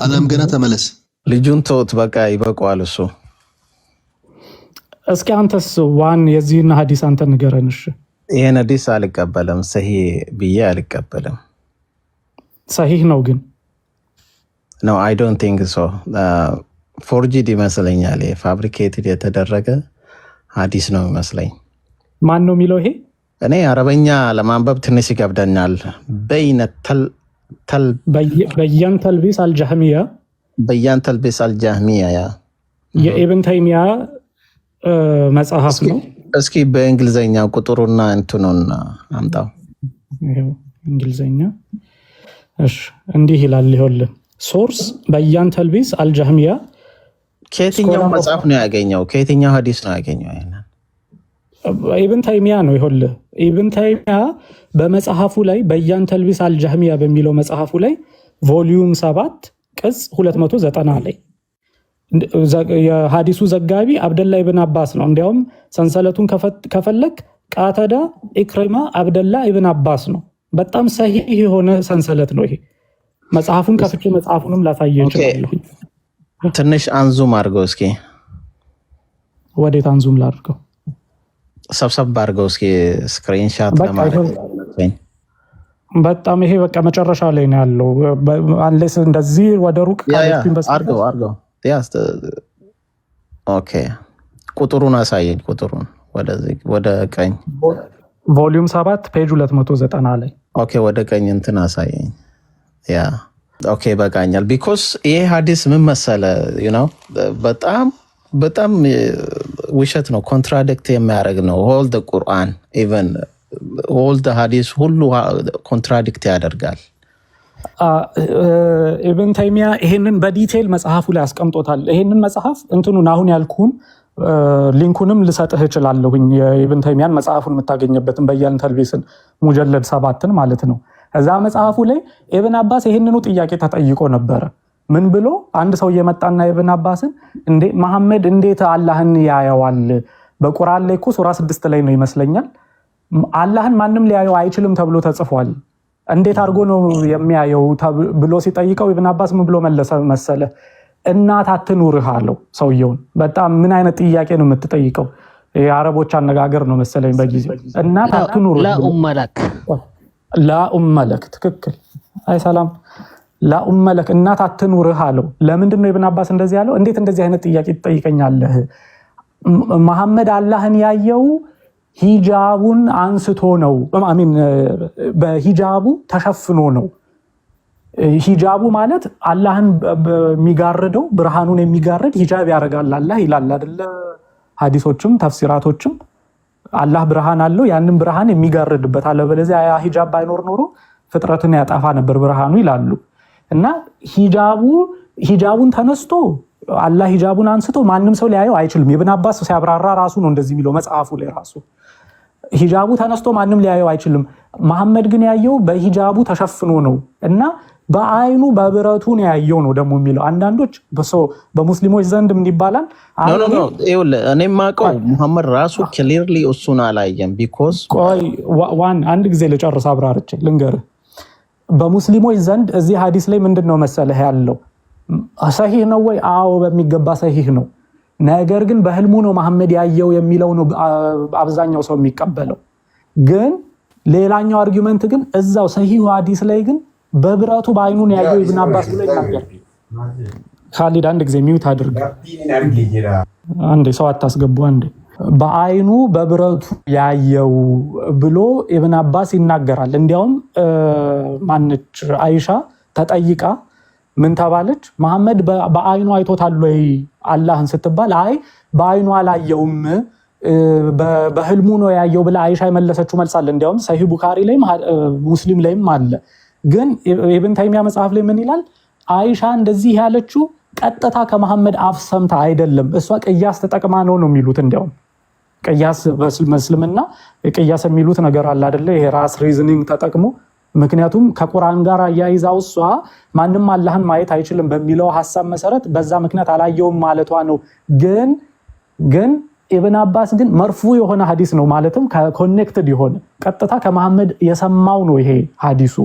ዓለም ገና ተመለስ ልጁን ተውት በቃ ይበቃዋል እሱ እስኪ አንተስ ዋን የዚህን ሐዲስ አንተ ንገረን እሺ ይሄን ሐዲስ አልቀበለም ሰሂህ ብዬ አልቀበለም ሰሂህ ነው ግን No, I don't think so. ፎርጂድ ይመስለኛል። ፋብሪኬትድ የተደረገ ሐዲስ ነው ይመስለኝ። ማን ነው የሚለው? ይሄ እኔ አረበኛ ለማንበብ ትንሽ ይከብደኛል። በያን ተልቢስ አልጃህሚያ የኢብን ተይሚያ መጽሐፍ ነው። እስኪ በእንግሊዘኛ ቁጥሩና እንትኑን አምጣው። እንግሊዘኛ እሺ፣ እንዲህ ይላል። ይኸውልህ ሶርስ በያን ተልቢስ አልጃህሚያ። ከየትኛው መጽሐፍ ነው ያገኘው? ከየትኛው ሐዲስ ነው ያገኘው? ኢብን ተይሚያ ነው። ይኸውልህ ኢብን ተይሚያ በመጽሐፉ ላይ በያን ተልቢስ አልጃህሚያ በሚለው መጽሐፉ ላይ ቮሊዩም 7 ቅጽ 290 ላይ የሐዲሱ ዘጋቢ አብደላ ኢብን አባስ ነው። እንዲያውም ሰንሰለቱን ከፈለክ ቃተዳ ኢክሪማ አብደላ ኢብን አባስ ነው። በጣም ሰሂህ የሆነ ሰንሰለት ነው ይሄ። መጽሐፉን ከፍቼ መጽሐፉንም ላሳየህ እችላለሁ። ትንሽ አንዙም አድርገው እስኪ። ወዴት አንዙም ላድርገው? ሰብሰብ አድርገው እስኪ ስክሪንሻት ለማድረግ። በጣም ይሄ በቃ መጨረሻ ላይ ነው ያለው። አንለስ እንደዚህ ወደ ሩቅ አድርገው። ኦኬ ቁጥሩን አሳየኝ። ቁጥሩን ወደ ቀኝ ቮሊዩም 7 ፔጅ 290 ላይ። ኦኬ ወደ ቀኝ እንትን አሳየኝ። ያ ኦኬ በቃኛል። ቢኮዝ ይሄ ሐዲስ ምን መሰለ በጣም ውሸት ነው፣ ኮንትራዲክት የሚያደርግ ነው። ሆል ደ ቁርአን ኢቨን ሆል ደ ሐዲስ ሁሉ ኮንትራዲክት ያደርጋል። ኢብን ተይሚያ ይሄንን በዲቴል መጽሐፉ ላይ አስቀምጦታል። ይሄንን መጽሐፍ እንትኑን አሁን ያልኩን ሊንኩንም ልሰጥህ እችላለሁኝ። የኢብን ተይሚያን መጽሐፉን የምታገኝበትን በያን ተልቢስን ሙጀለድ 7ን ማለት ነው። እዛ መጽሐፉ ላይ ኢብን አባስ ይሄንኑ ጥያቄ ተጠይቆ ነበረ። ምን ብሎ አንድ ሰው እየመጣና ኢብን አባስን መሐመድ እንዴት አላህን ያየዋል? በቁርአን ላይ እኮ ሱራ 6 ላይ ነው ይመስለኛል፣ አላህን ማንም ሊያየው አይችልም ተብሎ ተጽፏል። እንዴት አድርጎ ነው የሚያየው ብሎ ሲጠይቀው ኢብን አባስ ምን ብሎ መለሰ መሰለ? እናት አትኑርህ አለው ሰውየውን። በጣም ምን አይነት ጥያቄ ነው የምትጠይቀው? የአረቦች አነጋገር ነው መሰለኝ በጊዜው። እናት አትኑርህ ላኡመለክ ትክክል። አይ ሰላም ላኡመለክ እናት አትኑርህ አለው። ለምንድን ነው ኢብን አባስ እንደዚህ ያለው? እንዴት እንደዚህ አይነት ጥያቄ ትጠይቀኛለህ? መሐመድ አላህን ያየው ሂጃቡን አንስቶ ነው፣ በሂጃቡ ተሸፍኖ ነው። ሂጃቡ ማለት አላህን የሚጋርደው ብርሃኑን የሚጋርድ ሂጃብ ያደርጋል አላህ ይላል አይደለ? ሐዲሶችም ተፍሲራቶችም አላህ ብርሃን አለው፣ ያንን ብርሃን የሚጋርድበት አለ። በለዚያ ያ ሂጃብ ባይኖር ኖሮ ፍጥረትን ያጠፋ ነበር ብርሃኑ ይላሉ። እና ሂጃቡን ተነስቶ አላህ ሂጃቡን አንስቶ ማንም ሰው ሊያየው አይችልም። ኢብን አባስ ሲያብራራ ራሱ ነው እንደዚህ የሚለው መጽሐፉ ላይ ራሱ። ሂጃቡ ተነስቶ ማንም ሊያየው አይችልም። መሐመድ ግን ያየው በሂጃቡ ተሸፍኖ ነው እና በአይኑ በብረቱ ነው ያየው ነው ደግሞ የሚለው። አንዳንዶች በሙስሊሞች ዘንድ ምን ይባላል? እኔ ማቀው መሐመድ ራሱ ክሊርሊ እሱን አላየም። ቢኮዝ ቆይ አንድ ጊዜ ልጨርስ አብራርቼ ልንገርህ። በሙስሊሞች ዘንድ እዚህ ሐዲስ ላይ ምንድነው መሰለህ ያለው? ሰሂህ ነው ወይ? አዎ በሚገባ ሰሂህ ነው። ነገር ግን በህልሙ ነው መሐመድ ያየው የሚለው ነው አብዛኛው ሰው የሚቀበለው። ግን ሌላኛው አርጊውመንት ግን እዛው ሰሂህ ሐዲስ ላይ ግን በብረቱ በአይኑ ነው ያየው ኢብን አባስ ብሎ ይናገራል። ካሊድ አንድ ጊዜ ሚውት አድርግ። አንዴ ሰው አታስገቡ። አንዴ በአይኑ በብረቱ ያየው ብሎ ኢብን አባስ ይናገራል። እንዲያውም ማነች አይሻ ተጠይቃ ምን ተባለች? መሐመድ በአይኑ አይቶታል ወይ አላህን ስትባል አይ በአይኑ አላየውም በህልሙ ነው ያየው ብላ አይሻ የመለሰችው መልስ አለ። እንዲያውም ሰሂህ ቡኻሪ ላይም ሙስሊም ላይም አለ። ግን ኢብን ተይሚያ መጽሐፍ ላይ ምን ይላል? አይሻ እንደዚህ ያለችው ቀጥታ ከመሐመድ አፍ ሰምታ አይደለም፣ እሷ ቅያስ ተጠቅማ ነው የሚሉት። እንዲያውም ቅያስ በእስልምና ቅያስ የሚሉት ነገር አለ አይደለ? ይሄ ራስ ሪዝኒንግ ተጠቅሞ ምክንያቱም ከቁርአን ጋር አያይዛው እሷ ማንም አላህን ማየት አይችልም በሚለው ሐሳብ መሰረት በዛ ምክንያት አላየውም ማለቷ ነው። ግን ኢብን አባስ ግን መርፉ የሆነ ሐዲስ ነው ማለትም ኮኔክትድ የሆነ ቀጥታ ከመሐመድ የሰማው ነው። ይሄ ሐዲሱ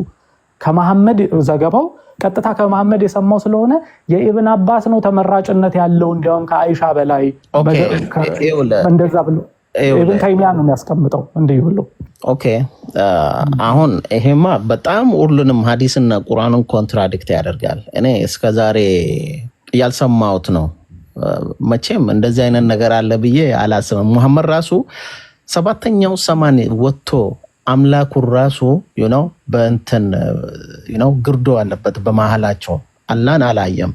ከመሐመድ ዘገባው ቀጥታ ከመሐመድ የሰማው ስለሆነ የኢብን አባስ ነው ተመራጭነት ያለው እንዲያውም ከአይሻ በላይ እንደዛ ብሎ ኢብን ተይሚያ ነው የሚያስቀምጠው እንዲህ ብሎ። ኦኬ አሁን ይሄማ በጣም ሁሉንም ሐዲስና ቁርአንን ኮንትራዲክት ያደርጋል። እኔ እስከዛሬ ያልሰማሁት ነው። መቼም እንደዚህ አይነት ነገር አለ ብዬ አላስብም። ሙሐመድ ራሱ ሰባተኛው ሰማይ ወጥቶ አምላኩ ራሱ በእንትን ግርዶ አለበት በመሃላቸው አላህን አላየም።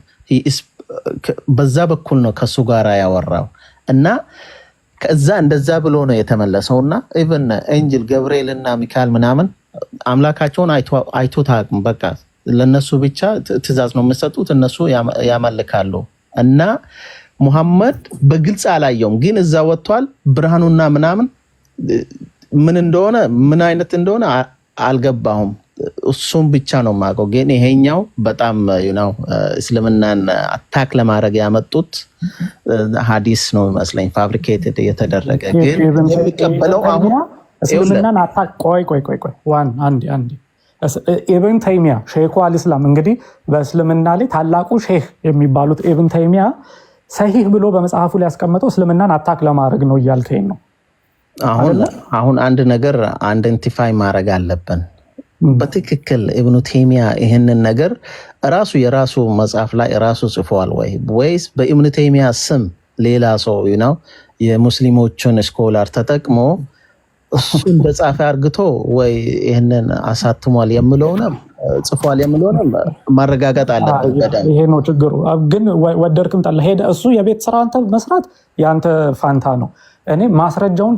በዛ በኩል ነው ከሱ ጋር ያወራው እና ከዛ እንደዛ ብሎ ነው የተመለሰውና ኢቭን ኤንጅል ገብርኤልና ሚካኤል ምናምን አምላካቸውን አይቶት አቅም በቃ ለነሱ ብቻ ትእዛዝ ነው የሚሰጡት፣ እነሱ ያመልካሉ። እና ሙሐመድ በግልጽ አላየውም፣ ግን እዛ ወጥቷል። ብርሃኑና ምናምን ምን እንደሆነ ምን አይነት እንደሆነ አልገባሁም። እሱም ብቻ ነው የማውቀው። ግን ይሄኛው በጣም እስልምናን አታክ ለማድረግ ያመጡት ሐዲስ ነው መስለኝ፣ ፋብሪኬትድ የተደረገ ግን የሚቀበለው አሁን እስልምናን አታክ ቆይ ዋን አንዴ ኢብን ተይሚያ ሼኹ አልእስላም እንግዲህ በእስልምና ላይ ታላቁ ሼህ የሚባሉት ኢብን ተይሚያ ሰሂህ ብሎ በመጽሐፉ ላይ ያስቀመጠው እስልምናን አታክ ለማድረግ ነው እያልከኝ ነው። አሁን አንድ ነገር አይደንቲፋይ ማድረግ አለብን። በትክክል ኢብኑ ተይሚያ ይሄንን ነገር ራሱ የራሱ መጽሐፍ ላይ ራሱ ጽፏል ወይስ በኢብኑ ተይሚያ ስም ሌላ ሰው የሙስሊሞችን ስኮላር ተጠቅሞ እሱ እንደጻፈ አርግቶ ወይ ይሄንን አሳትሟል የሚለውንም ጽፏል የሚለውንም ማረጋገጥ አለበት። ይሄ ነው ችግሩ። ግን ወደድክም ጠላ ሄደ እሱ የቤት ስራ አንተ መስራት ያንተ ፋንታ ነው። እኔ ማስረጃውን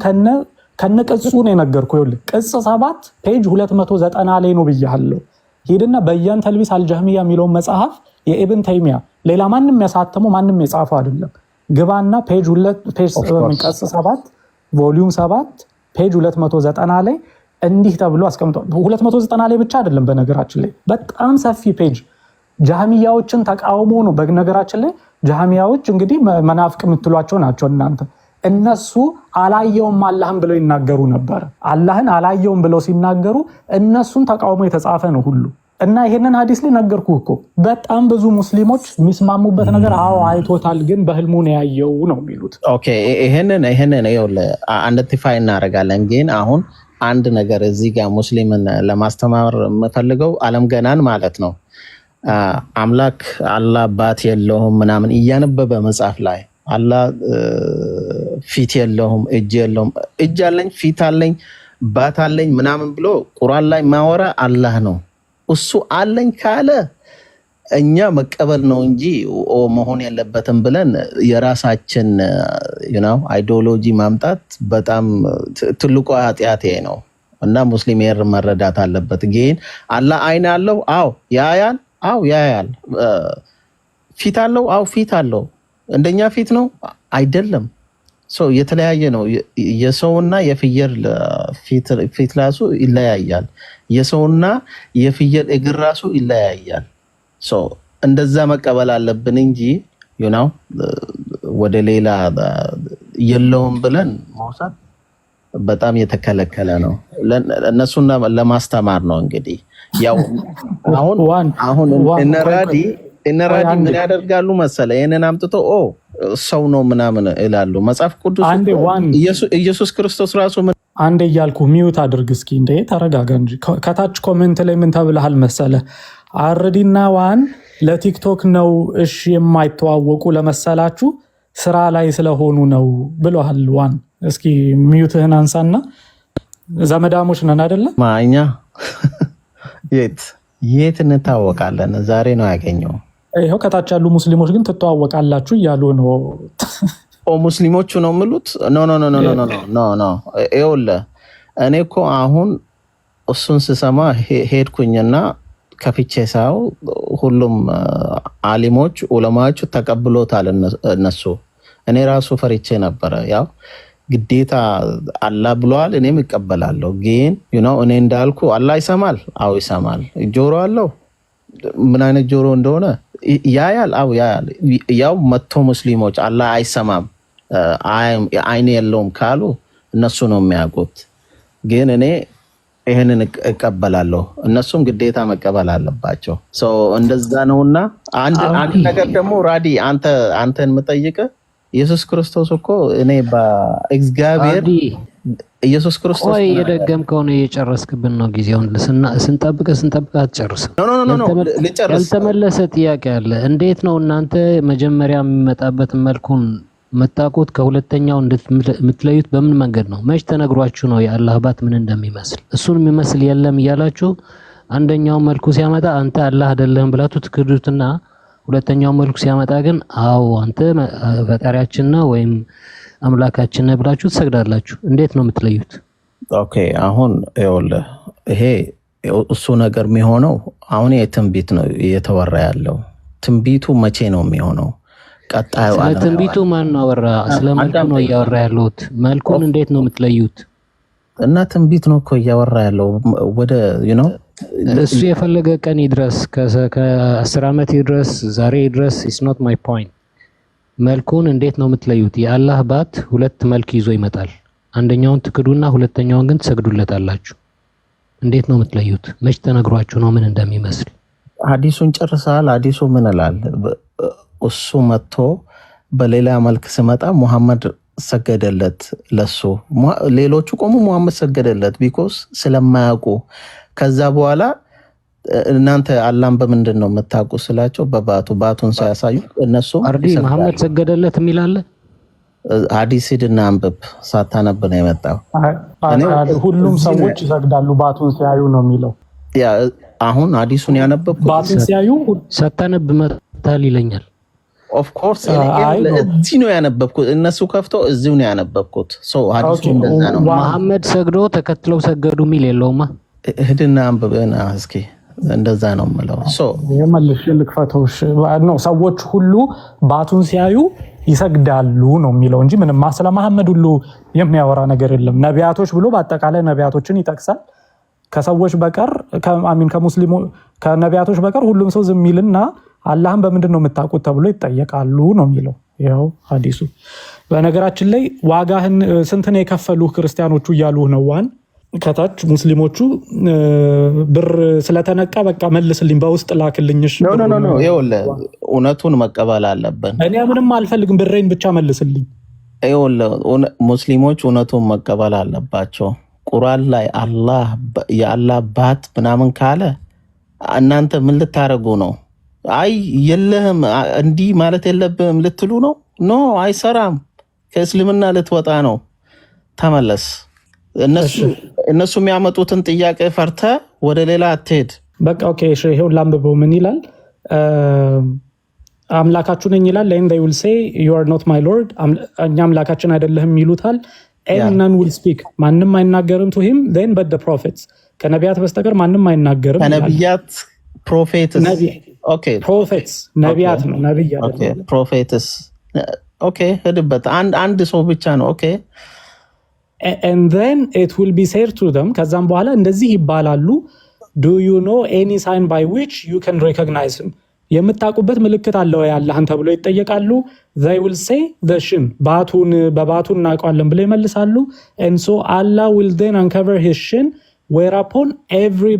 ከነ ቅጹ ነው የነገርኩህ። ይኸውልህ ቅጽ 7 ፔጅ 290 ላይ ነው ብያለሁ። ሄድና በያን ተልቢስ አልጀህሚያ የሚለው መጽሐፍ የኢብን ተይሚያ ሌላ ማንንም ያሳተመው ማንንም የጻፈው አይደለም። ግባና ፔጅ 2 ፔጅ ቅጽ 7 ቮልዩም 7 ፔጅ 290 ላይ እንዲህ ተብሎ አስቀምጧል። 290 ላይ ብቻ አይደለም በነገራችን ላይ በጣም ሰፊ ፔጅ ጀሃሚያዎችን ተቃውሞ ነው። በነገራችን ላይ ጀሃሚያዎች እንግዲህ መናፍቅ የምትሏቸው ናቸው እናንተ። እነሱ አላየውም አላህን ብለው ይናገሩ ነበር። አላህን አላየውም ብለው ሲናገሩ እነሱን ተቃውሞ የተጻፈ ነው ሁሉ እና ይሄንን ሐዲስ ላይ ነገርኩህ እኮ በጣም ብዙ ሙስሊሞች የሚስማሙበት ነገር አዎ አይቶታል፣ ግን በህልሙ ነው ያየው ነው የሚሉት። ኦኬ ይሄንን ይኸውልህ አይደንቲፋይ እናደርጋለን። ግን አሁን አንድ ነገር እዚህ ጋር ሙስሊምን ለማስተማር የምፈልገው ዓለም ገናን ማለት ነው አምላክ አላህ ባት የለውም ምናምን እያነበበ መጽሐፍ ላይ አላህ ፊት የለውም እጅ የለውም፣ እጅ አለኝ ፊት አለኝ ባት አለኝ ምናምን ብሎ ቁርአን ላይ ማወራ አላህ ነው። እሱ አለኝ ካለ እኛ መቀበል ነው እንጂ መሆን የለበትም ብለን የራሳችን አይዲዮሎጂ ማምጣት በጣም ትልቁ ኃጢአት ነው እና ሙስሊም መረዳት አለበት። ግን አላህ አይን አለው? አዎ ያያል። አዎ ያያል። ፊት አለው? አዎ ፊት አለው። እንደኛ ፊት ነው አይደለም። የተለያየ ነው። የሰውና የፍየል ፊት ራሱ ይለያያል። የሰውና የፍየል እግር ራሱ ይለያያል። እንደዛ መቀበል አለብን እንጂ ወደ ሌላ የለውም ብለን መውሰድ በጣም የተከለከለ ነው። እነሱን ለማስተማር ነው እንግዲህ ያው አሁን እነራዲ ምን ያደርጋሉ መሰለ ይሄንን አምጥቶ ሰው ነው ምናምን ይላሉ። መጽሐፍ ቅዱስ ኢየሱስ ክርስቶስ ራሱ አንዴ እያልኩ ሚውት አድርግ እስኪ እንዴ ተረጋጋ እንጂ። ከታች ኮሜንት ላይ ምን ተብለሃል መሰለ አርዲና ዋን ለቲክቶክ ነው እሺ የማይተዋወቁ ለመሰላችሁ ስራ ላይ ስለሆኑ ነው ብለሃል። ዋን እስኪ ሚውትህን አንሳና ዘመዳሞች ነን አይደለ? ማኛ የት እንታወቃለን? ዛሬ ነው ያገኘው። ይሄው ከታች ያሉ ሙስሊሞች ግን ትተዋወቃላችሁ እያሉ ነው። ሙስሊሞቹ ነው የሚሉት? ኖ ይኸውልህ እኔ እኮ አሁን እሱን ስሰማ ሄድኩኝና ከፍቼ ሳው ሁሉም አሊሞች ዑለማዎች ተቀብሎታል እነሱ። እኔ ራሱ ፈሪቼ ነበረ። ያው ግዴታ አላህ ብሏል እኔም እቀበላለሁ። ግን እኔ እንዳልኩ አላህ ይሰማል? አዎ ይሰማል። ጆሮ አለው? ምን አይነት ጆሮ እንደሆነ ያያል? አዎ ያያል። ያው መቶ ሙስሊሞች አላህ አይሰማም አይን የለውም ካሉ እነሱ ነው የሚያውቁት። ግን እኔ ይሄንን እቀበላለሁ፣ እነሱም ግዴታ መቀበል አለባቸው። እንደዛ ነውና አንድ ነገር ደግሞ ራዲ አንተን የምጠይቅህ ኢየሱስ ክርስቶስ እኮ እኔ በእግዚአብሔር ኢየሱስ ክርስቶስ ቆይ የደገምከው ነው እየጨረስክብን ነው ጊዜውን ስንጠብቅ አትጨርስም። ያልተመለሰ ጥያቄ አለ። እንዴት ነው እናንተ መጀመሪያ የሚመጣበት መልኩን መጣቁት ከሁለተኛው የምትለዩት በምን መንገድ ነው? መች ተነግሯችሁ ነው የአላህ ባት ምን እንደሚመስል? እሱን የሚመስል የለም እያላችሁ አንደኛው መልኩ ሲያመጣ አንተ አላህ አይደለህም ብላችሁ ትክዱትና ሁለተኛው መልኩ ሲያመጣ ግን አዎ አንተ ፈጣሪያችን ነው ወይም አምላካችን ነው ብላችሁ ትሰግዳላችሁ። እንዴት ነው የምትለዩት? ኦኬ አሁን ይኸውልህ ይሄ እሱ ነገር የሚሆነው አሁን የትንቢት ነው እየተወራ ያለው። ትንቢቱ መቼ ነው የሚሆነው? ቀጣዩ ስለ ትንቢቱ ማን ነው አወራ? ስለ መልኩ ነው እያወራ ያለሁት። መልኩን እንዴት ነው የምትለዩት? እና ትንቢት ነው እኮ እያወራ ያለው ወደ እሱ የፈለገ ቀን ይድረስ ከ10 ዓመት ይድረስ ዛሬ ይድረስ is not my point። መልኩን እንዴት ነው የምትለዩት? የአላህ ባት ሁለት መልክ ይዞ ይመጣል። አንደኛውን ትክዱና ሁለተኛውን ግን ትሰግዱለታላችሁ። እንዴት ነው የምትለዩት? መች ተነግሯችሁ ነው ምን እንደሚመስል? ሐዲሱን ጨርሰሃል? ሐዲሱ ምን ይላል? እሱ መጥቶ በሌላ መልክ ሲመጣ ሙሐመድ ሰገደለት ለሱ። ሌሎቹ ቆሙ ሙሐመድ ሰገደለት ቢኮዝ ስለማያውቁ። ከዛ በኋላ እናንተ አላህን በምንድን ነው የምታውቁ ስላቸው ባቱን ሳያሳዩ እነሱ አርዲ መሐመድ ሰገደለት የሚላለ ሐዲስ ሂድና አንብብ። ሳታነብ ነው የመጣው። ሁሉም ሰዎች ይሰግዳሉ ባቱን ሲያዩ ነው የሚለው። ያ አሁን ሐዲሱን ያነበብኩት ባቱን ሲያዩ ሳታነብ መታል ይለኛል። ኦፍ ኮርስ እዚህ ነው ያነበብኩት። እነሱ ከፍተው እዚሁ ነው ያነበብኩት። ሐዲሱ እንደዛ ነው። መሐመድ ሰግዶ ተከትለው ሰገዱ የሚል የለውማ። ሂድና አንብብና እስኪ እንደዛ ነው የምለው። የመልሽ ልክፈቶሽ ነው። ሰዎች ሁሉ ባቱን ሲያዩ ይሰግዳሉ ነው የሚለው እንጂ ምንም ስለ መሐመድ ሁሉ የሚያወራ ነገር የለም። ነቢያቶች ብሎ በአጠቃላይ ነቢያቶችን ይጠቅሳል። ከሰዎች በቀር ከሙስሊሙ ከነቢያቶች በቀር ሁሉም ሰው ዝም ይልና አላህን በምንድን ነው የምታውቁት ተብሎ ይጠየቃሉ ነው የሚለው ይኸው ሐዲሱ። በነገራችን ላይ ዋጋህን ስንት ነው የከፈሉ ክርስቲያኖቹ እያሉ ነው ዋን ከታች ሙስሊሞቹ ብር ስለተነቃ በቃ መልስልኝ በውስጥ ላክልኝሽ። ኖ ይኸውልህ እውነቱን መቀበል አለብን። እኔ ምንም አልፈልግም ብሬን ብቻ መልስልኝ። ይኸውልህ ሙስሊሞች እውነቱን መቀበል አለባቸው። ቁርአን ላይ አላህ የአላህ ባት ምናምን ካለ እናንተ ምን ልታረጉ ነው? አይ የለህም እንዲህ ማለት የለብህም ልትሉ ነው? ኖ አይሰራም። ከእስልምና ልትወጣ ነው። ተመለስ። እነሱ የሚያመጡትን ጥያቄ ፈርተ ወደ ሌላ አትሄድ። በቃ ኦኬ እሺ ይሄው ላምበው ምን ይላል? አምላካችሁ ነኝ ይላል። and they will say you are not my lord እኛ አምላካችን አይደለህም ይሉታል። and none will speak ማንንም አይናገርም to him then but the prophets ከነቢያት በስተቀር ማንም አይናገርም። ከነቢያት ፕሮፌትስ ኦኬ ፕሮፌትስ ነቢያት ነው ነብይ አይደለም። ፕሮፌትስ ኦኬ ሄድበት አንድ ሰው ብቻ ነው። ኦኬ and then it will be said to them ከዛም በኋላ እንደዚህ ይባላሉ do you know any sign by which you can recognize him የምታውቁበት ምልክት አለ ወይ አላህን ተብሎ ይጠየቃሉ። they will say the shin በባቱን እናውቀዋለን ብለው ይመልሳሉ። and so Allah will then uncover his shin whereupon every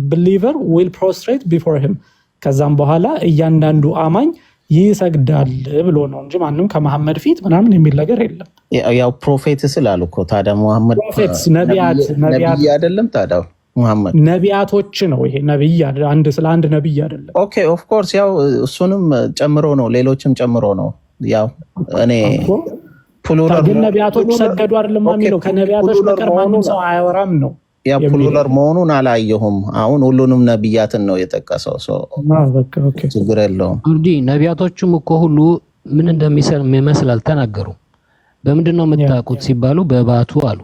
believer will prostrate before him ከዛም በኋላ እያንዳንዱ አማኝ ይሰግዳል ብሎ ነው እንጂ ማንንም ከመሐመድ ፊት ምናምን የሚል ነገር የለም። ያው ፕሮፌት ስላሉ እኮ ታዲያ መሐመድ ፕሮፌትስ ነቢያት አይደለም ታዲያ መሐመድ ነቢያቶች ነው። ይሄ ነብይ ስለ አንድ ነብይ አይደለም። ኦኬ ኦፍ ኮርስ ያው እሱንም ጨምሮ ነው ሌሎችም ጨምሮ ነው። ያው እኔ ፕሉራል ግን ነቢያቶች ሰገዱ አይደለም የሚለው ከነቢያቶች በቀር ማንም ሰው አያወራም ነው። ያ ፕሉራል መሆኑን አላየሁም። አሁን ሁሉንም ነብያትን ነው የጠቀሰው። ኦኬ ችግር የለውም። እንዴ ነቢያቶችም እኮ ሁሉ ምን እንደሚመስል አልተናገሩም። በምንድን ነው የምታውቁት ሲባሉ በባቱ አሉ።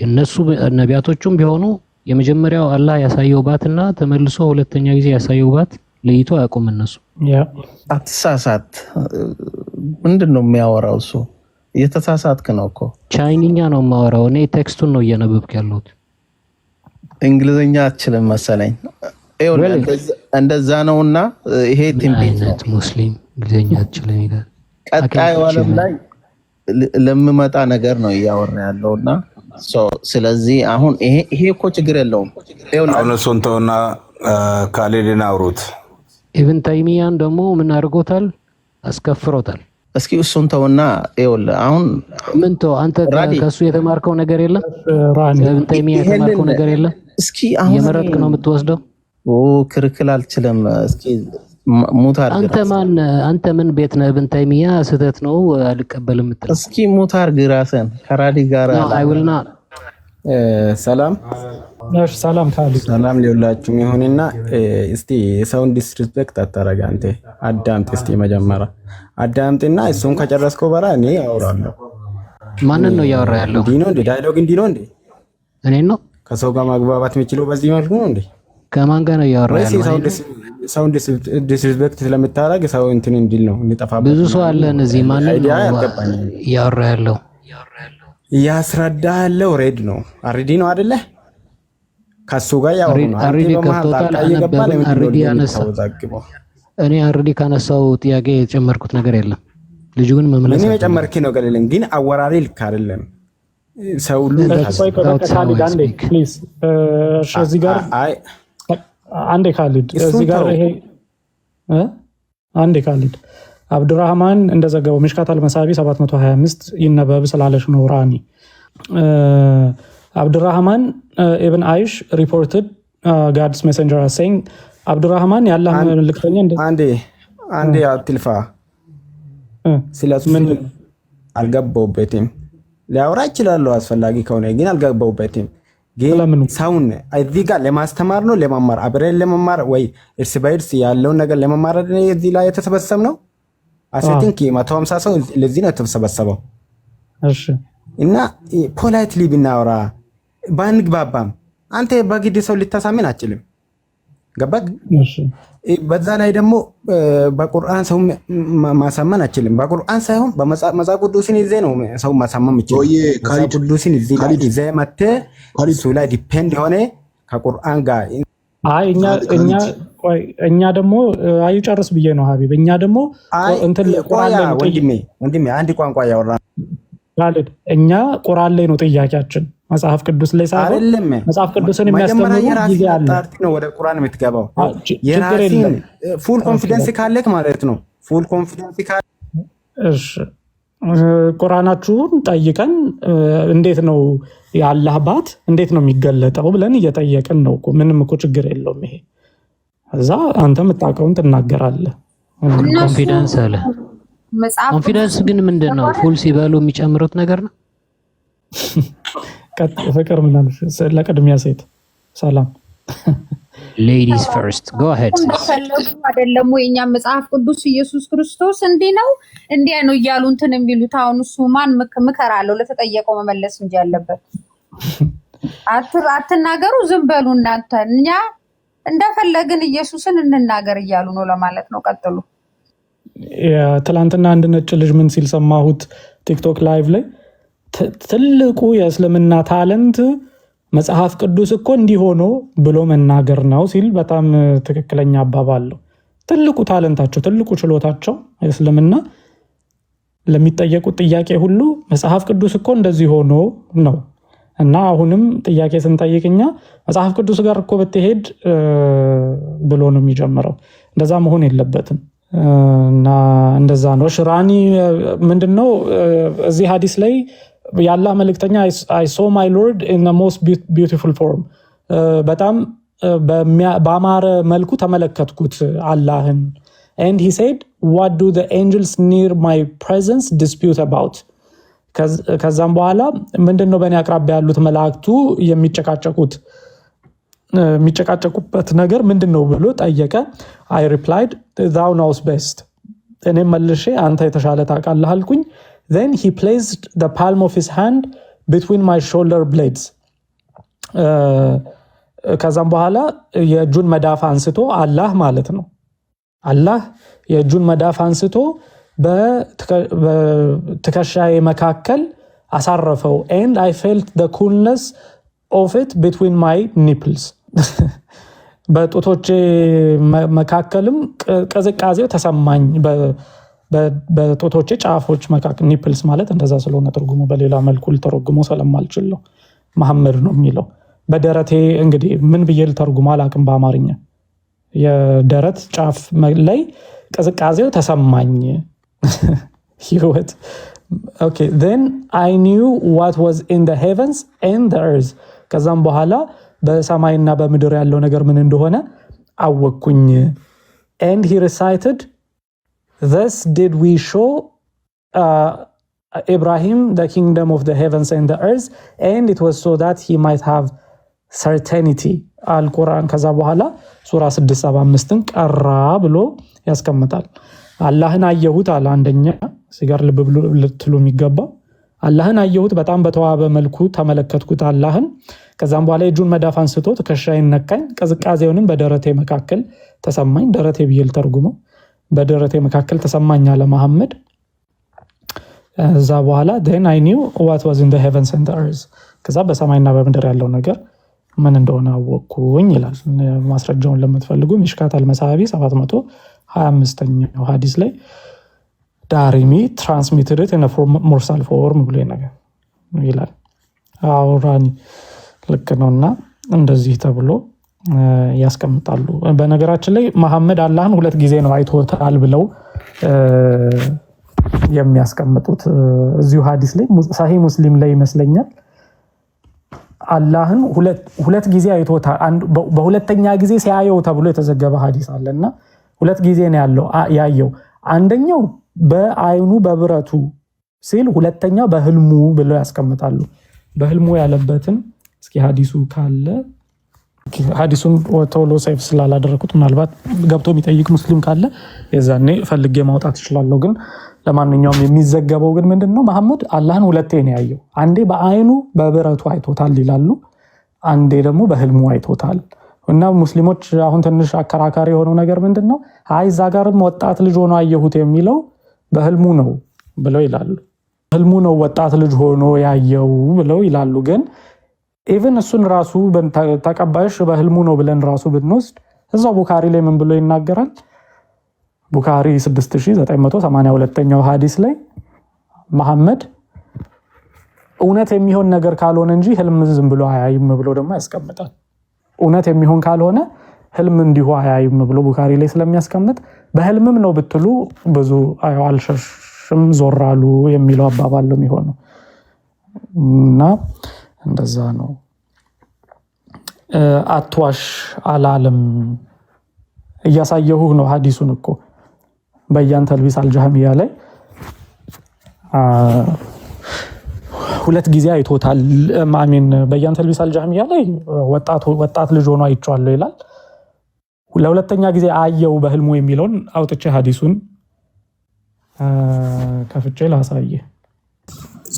እነሱ ነቢያቶቹም ቢሆኑ የመጀመሪያው አላህ ያሳየው ባትና ተመልሶ ሁለተኛ ጊዜ ያሳየው ባት ለይቶ ያቆም። እነሱ አትሳሳት። ምንድን ነው የሚያወራው እሱ? እየተሳሳትክ ነው እኮ። ቻይንኛ ነው የማወራው እኔ ቴክስቱን ነው እያነበብክ ያለሁት። እንግሊዝኛ አትችልም መሰለኝ። እንደዛ ነውና ይሄ ትንቢት ሙስሊም እንግሊዝኛ አትችልም ይላል። ቀጣዩ ዓለም ላይ ለምመጣ ነገር ነው እያወራ ያለውና ስለዚህ አሁን ይሄ እኮ ችግር የለውም። አሁን እሱን ተውና ካሌድን አውሩት። ኢብን ተይሚያን ደግሞ ምን አድርጎታል? አስከፍሮታል። እስኪ እሱን ተውና ይኸውልህ አሁን ምን ተው አንተ ከሱ የተማርከው ነገር የለም ኢብን ተይሚያ የተማርከው ነገር የለም እስኪ አሁን የመረጥክ ነው የምትወስደው ክርክል አልችልም እስኪ ሙታር አንተ ምን ቤት ነህ ኢብን ተይሚያ ስህተት ነው አልቀበልም ምትል እስኪ ሙታር ግራሰን ከራዲ ጋር አይውልና ሰላም ካሊ ሰላም ሊውላችሁም ይሁንና እስቲ ሰውን ዲስሪስፔክት አታረጋ አንተ አዳምጥ እስቲ መጀመሪያ አዳምጥና እሱን ከጨረስከው በኋላ እኔ አወራለሁ ማንን ነው ያወራ ያለው እንዲህ ነው እንዴ ዳያሎግ እንዲህ ነው እንዴ እኔ ነው ከሰው ጋር ማግባባት የሚችለው በዚህ መልኩ ነው እንዴ ከማን ጋር ነው ያወራ ያለው ሰውን ዲስሪስፔክት ስለምታረግ ሰው እንትን እንዲል ነው እንጠፋበት ብዙ ሰው አለ እዚህ ማንን ነው ያወራ ያለው ያስረዳ ያለው ሬድ ነው አሪዲ ነው አይደለ ከሱ ጋር ያወሩ ነው አሪዲ እኔ አሪዲ ካነሳው ጥያቄ የጨመርኩት ነገር የለም ልጅ ግን መመለስ እኔ የጨመርክ ነው ገለልን ግን አወራሪ ልክ አይደለም ሰው ሁሉ እዚህ ጋር አንዴ ካሊድ እዚህ ጋር ይሄ አንዴ ካሊድ አብዱራህማን እንደዘገበው ምሽካት አልመሳቢ 725 ይነበብ ስላለሽ ነው ራኒ Abdurrahman ibn Aish reported God's messenger as saying Abdurrahman ያላህ መልእክተኛ አንዴ አትልፋ ስለሱ አልገባውበትም ሊያወራ ይችላል አስፈላጊ ከሆነ ግን አልገባውበትም ግን ሳውን እዚህ ጋር ለማስተማር ነው ለመማር አብረን ለመማር ወይ እርስ በእርስ ያለውን ነገር ለመማር እዚህ ላይ የተሰበሰብነው አሰቲንክ 150 ሰው ለዚህ ነው የተሰበሰበው እሺ እና ፖላይትሊ ብናወራ ባንግባባም አንተ በግድ ሰው ልታሳምን አትችልም ገባክ እሺ በዛ ላይ ደግሞ በቁርአን ሰው ማሳመን አትችልም በቁርአን ሳይሆን በመጽሐፍ ቅዱስን ይዘህ ነው ሰው ማሳመን ይችላል መጽሐፍ ቅዱስን ይዘህ መጥተህ እሱ ላይ ዲፔንድ ሆነ ከቁርአን ጋር እኛ ደግሞ አይጨርስ ብዬ ነው ሀቢብ እኛ ደግሞ እንትን ቁርአን ላይ ወንድሜ አንድ ቋንቋ ያወራ ማለት እኛ ቁርአን ላይ ነው ጥያቄያችን መጽሐፍ ቅዱስ ላይ ሳይሆን መጽሐፍ ቅዱስን የሚያስተምሩ ጊዜ አለ ነው ወደ ቁርአን የምትገባው የራስን ፉል ኮንፊደንስ ካለክ ማለት ነው ፉል ኮንፊደንስ ካለ እሺ ቁርአናችሁን ጠይቀን እንዴት ነው የአላህ ባት እንዴት ነው የሚገለጠው ብለን እየጠየቅን ነው እኮ ምንም እኮ ችግር የለውም ይሄ እዛ አንተ የምታውቀውን ትናገራለህ ኮንፊደንስ አለ ኮንፊደንስ ግን ምንድነው ፉል ሲበሉ የሚጨምሩት ነገር ነው ፍቅር ምናምን ለቅድሚያ ሴት ሰላም ladies first go ahead አይደለም ወይኛ መጽሐፍ ቅዱስ ኢየሱስ ክርስቶስ እንዲህ ነው እንዲያ ነው እያሉ እንትን የሚሉት አሁን እሱ ማን ምከራለው ለተጠየቀው መመለስ እንጂ ያለበት አትናገሩ ዝም በሉ እናንተ እኛ እንደፈለግን ኢየሱስን እንናገር እያሉ ነው ለማለት ነው ቀጥሉ ትላንትና አንድ ነጭ ልጅ ምን ሲል ሰማሁት ቲክቶክ ላይቭ ላይ ትልቁ የእስልምና ታለንት መጽሐፍ ቅዱስ እኮ እንዲሆኖ ብሎ መናገር ነው ሲል በጣም ትክክለኛ አባባል ነው ትልቁ ታለንታቸው ትልቁ ችሎታቸው እስልምና ለሚጠየቁት ጥያቄ ሁሉ መጽሐፍ ቅዱስ እኮ እንደዚህ ሆኖ ነው እና አሁንም ጥያቄ ስንጠይቅኛ መጽሐፍ ቅዱስ ጋር እኮ በተሄድ ብሎ ነው የሚጀምረው እንደዛ መሆን የለበትም እና እንደዛ ነው ሽራኒ ምንድነው እዚህ ሐዲስ ላይ ያላህ መልእክተኛ I saw my Lord in the most beautiful form በጣም በአማረ መልኩ ተመለከትኩት አላህን and he said what do the angels near my presence dispute about ከዛም በኋላ ምንድነው በእኔ አቅራቢያ ያሉት መላእክቱ የሚጨቃጨቁበት ነገር ምንድነው ብሎ ጠየቀ I replied thou knows best እኔ መልሼ አንተ የተሻለ ታውቃለህ አልኩኝ then he placed the palm of his hand between my shoulder blades ከዛም በኋላ የእጁን መዳፍ አንስቶ አላህ ማለት ነው አላህ የእጁን መዳፍ አንስቶ በትከሻዬ መካከል አሳረፈው and I felt the coolness of it between my nipples በጡቶቼ መካከልም ቅዝቃዜው ተሰማኝ በጡቶቼ ጫፎች መካከል ኒፕልስ ማለት እንደዛ ስለሆነ ትርጉሙ በሌላ መልኩ ልተረጉሞ ስለማልችል ነው መሐመድ ነው የሚለው በደረቴ እንግዲህ ምን ብዬ ልተርጉም አላቅም በአማርኛ የደረት ጫፍ ላይ ቅዝቃዜው ተሰማኝ ህይወት okay then I knew what was in the heavens and the earth ከዛም በኋላ በሰማይና በምድር ያለው ነገር ምን እንደሆነ አወቅኩኝ and he recited thus did we show Abraham the kingdom of the heavens and the earth and it was so that he might have certainty አልቁርአን ከዛ በኋላ ሱራ 675ን ቀራ ብሎ ያስቀምጣል አላህን አየሁት አለ አንደኛ ሲጋር ልብ ብሎ ልትሉ የሚገባው አላህን አየሁት በጣም በተዋበ መልኩ ተመለከትኩት አላህን ከዛም በኋላ እጁን መዳፍ አንስቶ ትከሻዬን ነካኝ ቅዝቃዜውንም በደረቴ መካከል ተሰማኝ ደረቴ ቢል ተርጉመው በደረቴ መካከል ተሰማኝ አለ መሐመድ እዛ በኋላ then I knew what was in the heavens and the earth ከዛ በሰማይና በምድር ያለው ነገር ምን እንደሆነ አወቅኩኝ ይላል ማስረጃውን ለምትፈልጉ ሚሽካት አልመሳቢ 725ኛው ሐዲስ ላይ ዳሪሚ transmitted it in a morsal form ብሎ ይላል አውራኒ ልክ ነውና እንደዚህ ተብሎ ያስቀምጣሉ በነገራችን ላይ መሐመድ አላህን ሁለት ጊዜ ነው አይቶታል ብለው የሚያስቀምጡት እዚሁ ሐዲስ ላይ ሳሂህ ሙስሊም ላይ ይመስለኛል አላህን ሁለት ጊዜ አይቶታል በሁለተኛ ጊዜ ሲያየው ተብሎ የተዘገበ ሐዲስ አለና ሁለት ጊዜ ነው ያየው አንደኛው በአይኑ በብረቱ ሲል ሁለተኛው በህልሙ ብለው ያስቀምጣሉ በህልሙ ያለበትን እስኪ ሐዲሱ ካለ ሐዲሱን ቶሎ ሴቭ ስላላደረኩት ምናልባት ገብቶ የሚጠይቅ ሙስሊም ካለ የዛኔ ፈልጌ ማውጣት ይችላልው ግን ለማንኛውም የሚዘገበው ግን ምንድነው መሐመድ አላህን ሁለቴ ነው ያየው አንዴ በአይኑ በብረቱ አይቶታል ይላሉ አንዴ ደግሞ በህልሙ አይቶታል እና ሙስሊሞች አሁን ትንሽ አከራካሪ የሆነው ነገር ምንድነው አይ ዛጋርም ወጣት ልጅ ሆኖ አየሁት የሚለው በህልሙ ነው ብለው ይላሉ ህልሙ ነው ወጣት ልጅ ሆኖ ያየው ብለው ይላሉ ግን ኢቭን እሱን ራሱ ተቀባይሽ በህልሙ ነው ብለን ራሱ ብንወስድ እዛው ቡኻሪ ላይ ምን ብሎ ይናገራል ቡኻሪ 6982ኛው ሐዲስ ላይ መሐመድ እውነት የሚሆን ነገር ካልሆነ እንጂ ህልም ዝም ብሎ አያይም ብሎ ደግሞ ያስቀምጣል እውነት የሚሆን ካልሆነ ህልም እንዲሁ አያይም ብሎ ቡኻሪ ላይ ስለሚያስቀምጥ በህልምም ነው ብትሉ ብዙ አልሸሽም ዞራሉ የሚለው አባባል ነው የሚሆነው እና እንደዛ ነው አትዋሽ አላለም እያሳየሁ ነው ሐዲሱን እኮ በያን ተልቢስ አልጀህሚያ ላይ ሁለት ጊዜ አይቶታል ማሚን በያን ተልቢስ አልጀህሚያ ላይ ወጣት ልጅ ሆኖ አይቻለሁ ይላል ለሁለተኛ ጊዜ አየው በህልሙ የሚለውን አውጥቼ ሐዲሱን ከፍቼ ላሳየ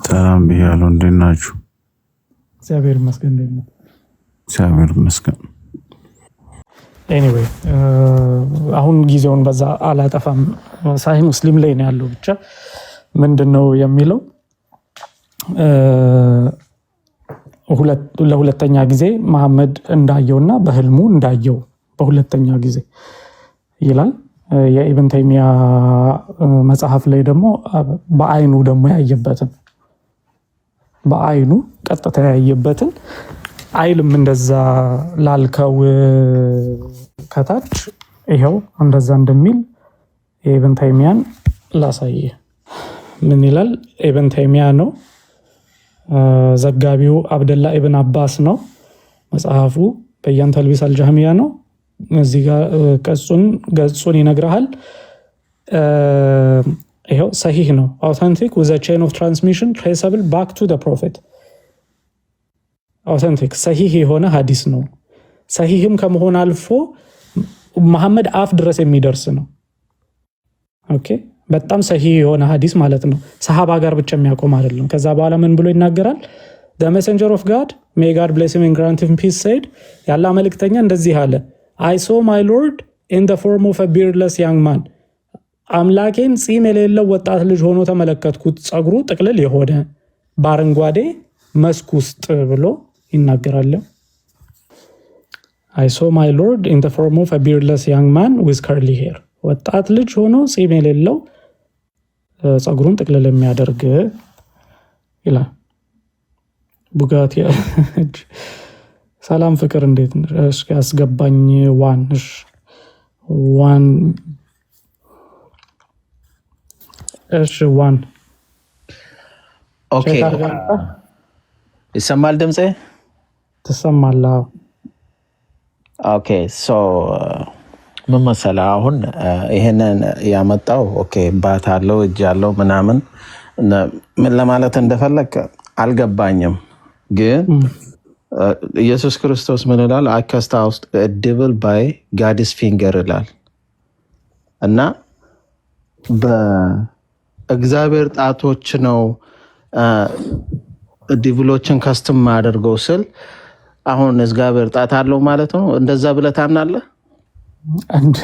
ሰላም ብያለሁ እንደናችሁ እግዚአብሔር ይመስገን እንደምን እግዚአብሔር ይመስገን anyway አሁን ጊዜውን በዛ አላጠፋም ሳሂህ ሙስሊም ላይ ነው ያለው ብቻ ምንድነው የሚለው ለሁለተኛ ጊዜ መሐመድ እንዳየውና በህልሙ እንዳየው በሁለተኛ ጊዜ ይላል የኢብን ተይሚያ መጽሐፍ ላይ ደግሞ በአይኑ ደግሞ ያየበትን በአይኑ ቀጥታ ያየበትን አይልም እንደዛ ላልከው ከታች ይሄው እንደዛ እንደሚል ኢብን ተይሚያን ላሳየ ምን ይላል ኢብን ተይሚያ ነው ዘጋቢው አብደላ ኢብን አባስ ነው መጽሐፉ በያን ተልቢስ አልጀህሚያ ነው እዚህ ጋር ገጹን ይነግራል ይሄው ሰሂህ ነው authentic with a chain of transmission traceable back to the prophet authentic ሰሂህ የሆነ ሐዲስ ነው ሰሂህም ከመሆን አልፎ መሐመድ አፍ ድረስ የሚደርስ ነው ኦኬ በጣም ሰሂህ የሆነ ሐዲስ ማለት ነው ሰሃባ ጋር ብቻ የሚያቆም አይደለም ከዛ በኋላ ምን ብሎ ይናገራል the messenger of god may god bless him and grant him peace said ያላ መልእክተኛ እንደዚህ አለ I saw my lord in the form of a beardless young man አምላኬን ጺም የሌለው ወጣት ልጅ ሆኖ ተመለከትኩት ጸጉሩ ጥቅልል የሆነ ባረንጓዴ መስክ ውስጥ ብሎ ይናገራል I saw my lord in the form of a beardless young man with curly hair ወጣት ልጅ ሆኖ ጺም የሌለው ጸጉሩን ጥቅልል የሚያደርግ ይላል ቡጋቲ ሰላም ፍቅር እንዴት ነሽ ያስገባኝ ዋን እሺ ዋን ኦኬ ይሰማል ድምጼ ትሰማለህ? ኦኬ ሶ ምን መሰለህ አሁን ይሄንን ያመጣው ኦኬ ባት አለው እጅ አለው ምናምን ምን ለማለት እንደፈለክ አልገባኝም ግን ኢየሱስ ክርስቶስ ምን ይላል? I cast out a devil by God's finger ይላል እና በእግዚአብሔር ጣቶች ነው ዲቪሎችን ካስተም ማድረገው ስል አሁን እግዚአብሔር ጣት አለው ማለት ነው እንደዛ ብለህ ታምናለህ? እንዴ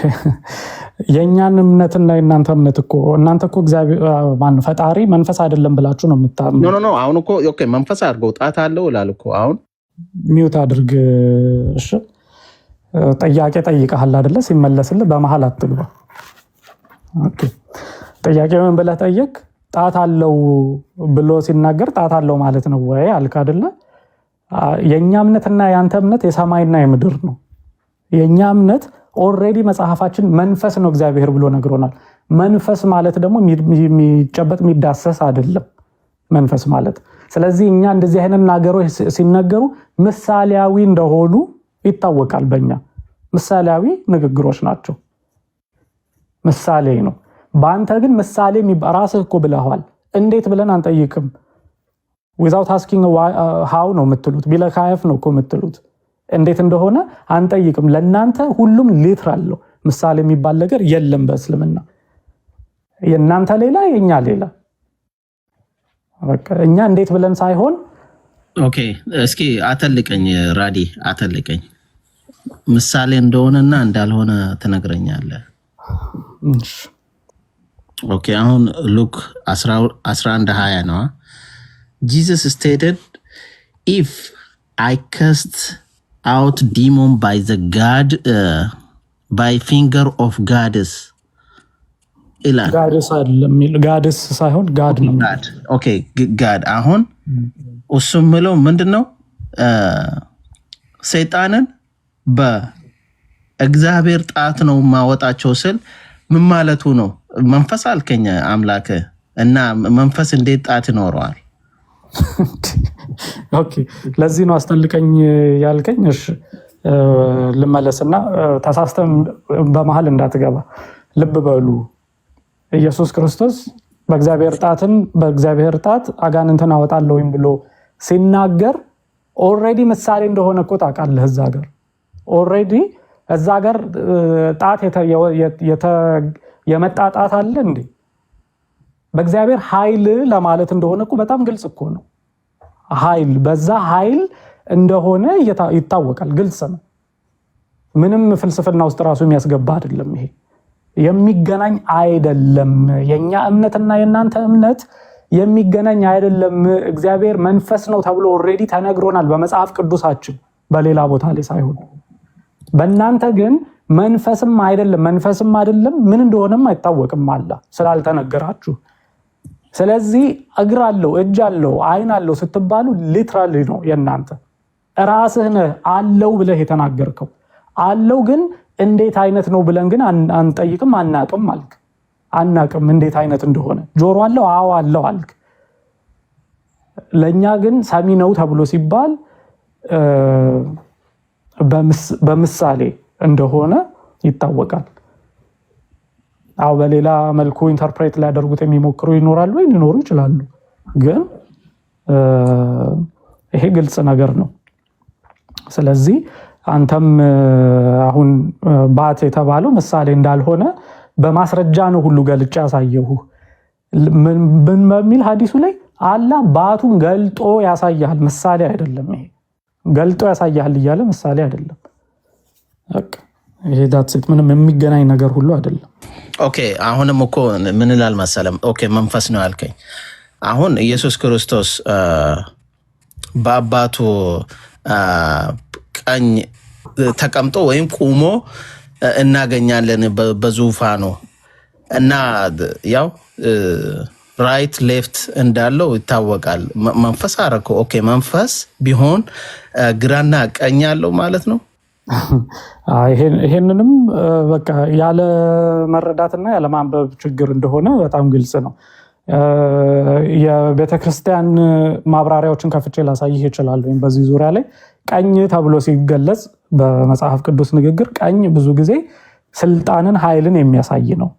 የኛን እምነትና የናንተ እምነት እኮ እናንተ እኮ እግዚአብሔር ማን ፈጣሪ መንፈስ አይደለም ብላችሁ ነው የምታምኑ? ኖ አሁን እኮ ኦኬ መንፈስ አድርገው ጣት አለው ይላል እኮ አሁን ሚውት አድርግ እሺ ጥያቄ ጠይቀሃል አይደለ ሲመለስልህ በመሃል አትግባ ኦኬ ጥያቄውን ብለህ ጠየቅ ጣት አለው ብሎ ሲናገር ጣት አለው ማለት ነው ወይ አልካ አይደለ የኛ እምነትና ያንተ እምነት የሰማይና የምድር ነው የኛ እምነት ኦሬዲ መጽሐፋችን መንፈስ ነው እግዚአብሔር ብሎ ነግሮናል መንፈስ ማለት ደግሞ የሚጨበጥ የሚዳሰስ አይደለም መንፈስ ማለት ስለዚህ እኛ እንደዚህ አይነት ነገሮች ሲነገሩ ምሳሌያዊ እንደሆኑ ይታወቃል በእኛ ምሳሌያዊ ንግግሮች ናቸው ምሳሌ ነው በአንተ ግን ምሳሌ ራስህ እኮ ብለዋል እንዴት ብለን አንጠይቅም without asking how ነው የምትሉት ቢለካየፍ ነው እኮ የምትሉት እንዴት እንደሆነ አንጠይቅም ለናንተ ሁሉም ሊትራል ነው ምሳሌ የሚባል ነገር የለም በእስልምና የናንተ ሌላ የኛ ሌላ በቃ እኛ እንዴት ብለን ሳይሆን ኦኬ እስኪ አተልቀኝ ራዲ አተልቀኝ ምሳሌ እንደሆነና እንዳልሆነ ተነግረኛለህ ኦኬ አሁን ሉክ 11:20 ነው Jesus stated if I cast out demon by the God by finger of goddess ኢላን ጋድስ ሳይሆን ጋድ ነው ኦኬ ጋድ አሁን እሱም ምለው ምንድነው ሰይጣንን በእግዚአብሔር ጣት ነው ማወጣቸው ስል ምን ማለቱ ነው መንፈስ አልከኝ አምላክ እና መንፈስ እንዴት ጣት ይኖረዋል ኦኬ ለዚህ ነው አስተልቀኝ ያልከኝ እሺ ልመለስና ተሳስተም በመሃል እንዳትገባ ልብ በሉ ኢየሱስ ክርስቶስ በእግዚአብሔር ጣት አጋንንትን አወጣለሁኝ ብሎ ሲናገር ኦሬዲ ምሳሌ እንደሆነ እኮ ታውቃለህ እዛ ጋር ኦሬዲ እዛ ጋር ጣት የመጣ ጣት አለ እንዴ በእግዚአብሔር ኃይል ለማለት እንደሆነ እኮ በጣም ግልጽ እኮ ነው ኃይል በዛ ኃይል እንደሆነ ይታወቃል ግልጽ ነው ምንም ፍልስፍና ውስጥ ራሱ የሚያስገባ አይደለም ይሄ የሚገናኝ አይደለም የኛ እምነትና የናንተ እምነት የሚገናኝ አይደለም እግዚአብሔር መንፈስ ነው ተብሎ ኦሬዲ ተነግሮናል በመጽሐፍ ቅዱሳችን በሌላ ቦታ ላይ ሳይሆን በእናንተ ግን መንፈስም አይደለም ምን እንደሆነም አይታወቅም አላ ስላልተነገራችሁ ስለዚህ እግር አለው እጅ አለው አይን አለው ስትባሉ ሊትራሊ ነው የናንተ ራስህ ነህ አለው ብለህ የተናገርከው አለው ግን እንዴት አይነት ነው ብለን ግን አንጠይቅም አናቅም አልክ አናቅም እንዴት አይነት እንደሆነ ጆሮ አለው አዎ አለው አልክ ለኛ ግን ሰሚ ነው ተብሎ ሲባል በምሳሌ እንደሆነ ይታወቃል አው በሌላ መልኩ ኢንተርፕሬት ሊያደርጉት የሚሞክሩ ይኖራሉ ወይ ሊኖሩ ይችላሉ ግን ይሄ ግልጽ ነገር ነው ስለዚህ አንተም አሁን ባት የተባለው ምሳሌ እንዳልሆነ በማስረጃ ነው ሁሉ ገልጫ ያሳየሁ ምን በሚል ሐዲሱ ላይ አላህ ባቱን ገልጦ ያሳያል ምሳሌ አይደለም ይሄ ገልጦ ያሳያል ይያለ ምሳሌ አይደለም በቃ ይሄ ዳትስ ምንም የሚገናኝ ነገር ሁሉ አይደለም ኦኬ አሁንም እኮ ምን ይላል መሰለም ኦኬ መንፈስ ነው ያልከኝ አሁን ኢየሱስ ክርስቶስ በአባቱ ቀኝ ተቀምጦ ወይም ቆሞ እናገኛለን በዙፋኑ እና ያው ራይት ሌፍት እንዳለው ይታወቃል መንፈስ አረኮ ኦኬ መንፈስ ቢሆን ግራና ቀኝ ያለው ማለት ነው ይሄንንም በቃ ያለ መረዳትና ያለ ማንበብ ችግር እንደሆነ በጣም ግልጽ ነው። የቤተክርስቲያን ማብራሪያዎችን ከፍቼ ላሳይህ ይችላል። ወይም በዚህ ዙሪያ ላይ ቀኝ ተብሎ ሲገለጽ በመጽሐፍ ቅዱስ ንግግር ቀኝ ብዙ ጊዜ ስልጣንን፣ ኃይልን የሚያሳይ ነው።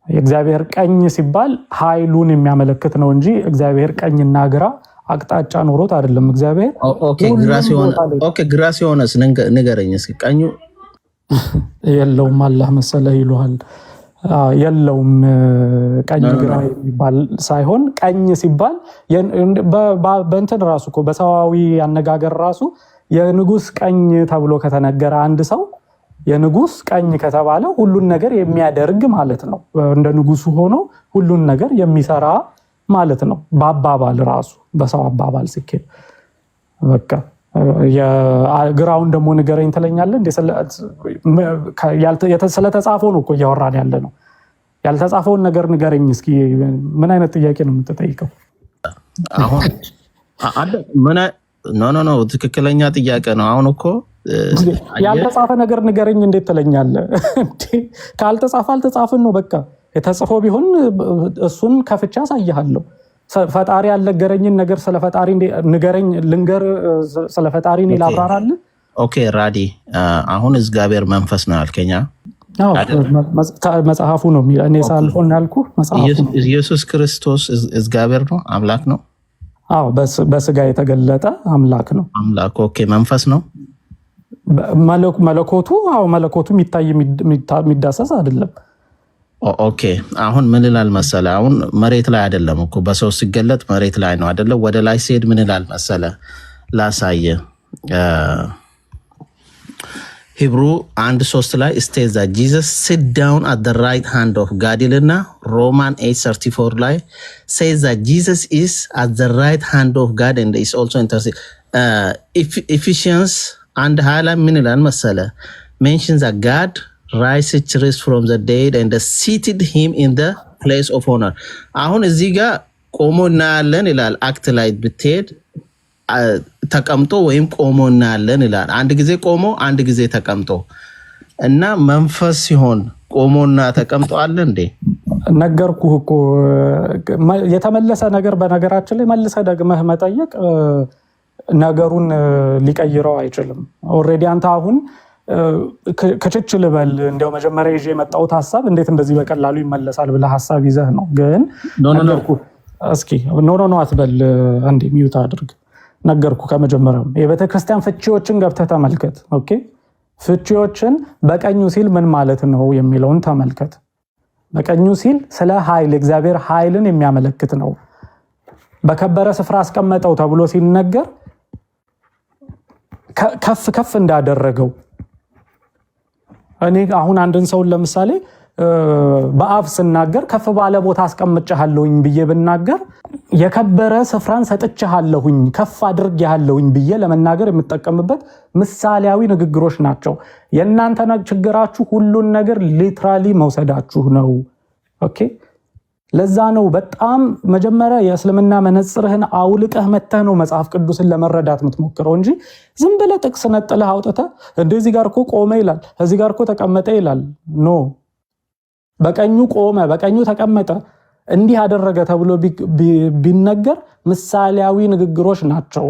የእግዚአብሔር ቀኝ ሲባል ኃይሉን የሚያመለክት ነው እንጂ እግዚአብሔር ቀኝና ግራ አቅጣጫ ኖሮት አይደለም። እግዚአብሔር ግራ ሲሆንስ ንገረኝ እስኪ። ቀኙ የለውም አላህ መሰለህ ይሉሃል። የለውም ቀኝ ግራ የሚባል ሳይሆን ቀኝ ሲባል በእንትን ራሱ እኮ በሰዋዊ አነጋገር ራሱ የንጉስ ቀኝ ተብሎ ከተነገረ አንድ ሰው የንጉስ ቀኝ ከተባለ ሁሉን ነገር የሚያደርግ ማለት ነው። እንደ ንጉሱ ሆኖ ሁሉን ነገር የሚሰራ ማለት ነው። በአባባል ራሱ በሰው አባባል ሲኬድ በቃ የግራውን ደግሞ ንገረኝ ትለኛለህ እንዴ? ስለተጻፈው ነው እኮ እያወራን ያለ ነው። ያልተጻፈውን ነገር ንገረኝ እስኪ። ምን አይነት ጥያቄ ነው የምትጠይቀው? አሁን ኖ ትክክለኛ ጥያቄ ነው። አሁን እኮ ያልተጻፈ ነገር ንገረኝ እንዴት ትለኛለህ? ካልተጻፈ አልተጻፈን ነው በቃ። የተጽፎ ቢሆን እሱን ከፍቻ አሳይሃለሁ። ፈጣሪ ያልነገረኝን ነገር ስለ ፈጣሪ ንገረኝ ልንገር፣ ስለ ፈጣሪ እኔ ላብራራልህ። ኦኬ ራዲ፣ አሁን እግዚአብሔር መንፈስ ነው ያልከኛ? መጽሐፉ ነው የሚለው። እኔ ሳልሆን ያልኩህ መጽሐፉ። ኢየሱስ ክርስቶስ እግዚአብሔር ነው፣ አምላክ ነው? አዎ፣ በስጋ የተገለጠ አምላክ ነው። አምላክ ኦኬ። መንፈስ ነው መለኮቱ? አዎ፣ መለኮቱ የሚታይ የሚዳሰስ አይደለም። ኦኬ አሁን ምን ይላል መሰለ? አሁን መሬት ላይ አይደለም እኮ በሰው ሲገለጥ መሬት ላይ ነው አይደለ? ወደ ላይ ሲሄድ ምን ይላል መሰለ? ላሳየ። ሂብሩ 1:3 ላይ ስቴዝ that Jesus sit down at the right hand of God ይልና ሮማን 8:34 ላይ says that Jesus is at the right hand of God and is also intercede. Ephesians 1:20 ላይ ምን ይላል መሰለ? mentions that God raised from the dead and seated him in the place of honor. አሁን እዚህ ጋር ቆሞ እናያለን ይላል። አክት ላይ ብትሄድ ተቀምጦ ወይም ቆሞ እናያለን ይላል። አንድ ጊዜ ቆሞ አንድ ጊዜ ተቀምጦ እና መንፈስ ሲሆን ቆሞና ተቀምጦ አለ እንዴ? ነገርኩህ እኮ የተመለሰ ነገር። በነገራችን ላይ መልሰ ደግመህ መጠየቅ ነገሩን ሊቀይረው አይችልም። ኦልሬዲ አንተ አሁን ከችች ልበል እንደው መጀመሪያ ይዤ የመጣሁት ሐሳብ እንዴት እንደዚህ በቀላሉ ይመለሳል ብለህ ሐሳብ ይዘህ ነው። ግን ነገርኩህ። እስኪ ኖ አትበል፣ አንዴ ሚውት አድርግ። ነገርኩህ ከመጀመሪያው የቤተክርስቲያን ፍቺዎችን ገብተህ ተመልከት። ኦኬ፣ ፍቺዎችን በቀኙ ሲል ምን ማለት ነው የሚለውን ተመልከት። በቀኙ ሲል ስለ ኃይል እግዚአብሔር ኃይልን የሚያመለክት ነው። በከበረ ስፍራ አስቀመጠው ተብሎ ሲነገር ከፍ እንዳደረገው። እኔ አሁን አንድን ሰውን ለምሳሌ በአፍ ስናገር ከፍ ባለ ቦታ አስቀምጬሃለሁኝ ብዬ ብናገር የከበረ ስፍራን ሰጥቼሃለሁኝ ከፍ አድርጌሃለሁኝ ብዬ ለመናገር የምጠቀምበት ምሳሌያዊ ንግግሮች ናቸው። የእናንተ ችግራችሁ ሁሉን ነገር ሊትራሊ መውሰዳችሁ ነው። ኦኬ፣ ለዛ ነው በጣም መጀመሪያ የእስልምና መነጽርህን አውልቀህ መተህ ነው መጽሐፍ ቅዱስን ለመረዳት የምትሞክረው እንጂ ዝም ብለህ ጥቅስ ነጥለህ አውጥተህ እንደዚህ ጋር እኮ ቆመ ይላል፣ እዚህ ጋር እኮ ተቀመጠ ይላል። ኖ፣ በቀኙ ቆመ፣ በቀኙ ተቀመጠ፣ እንዲህ አደረገ ተብሎ ቢነገር ምሳሌያዊ ንግግሮች ናቸው።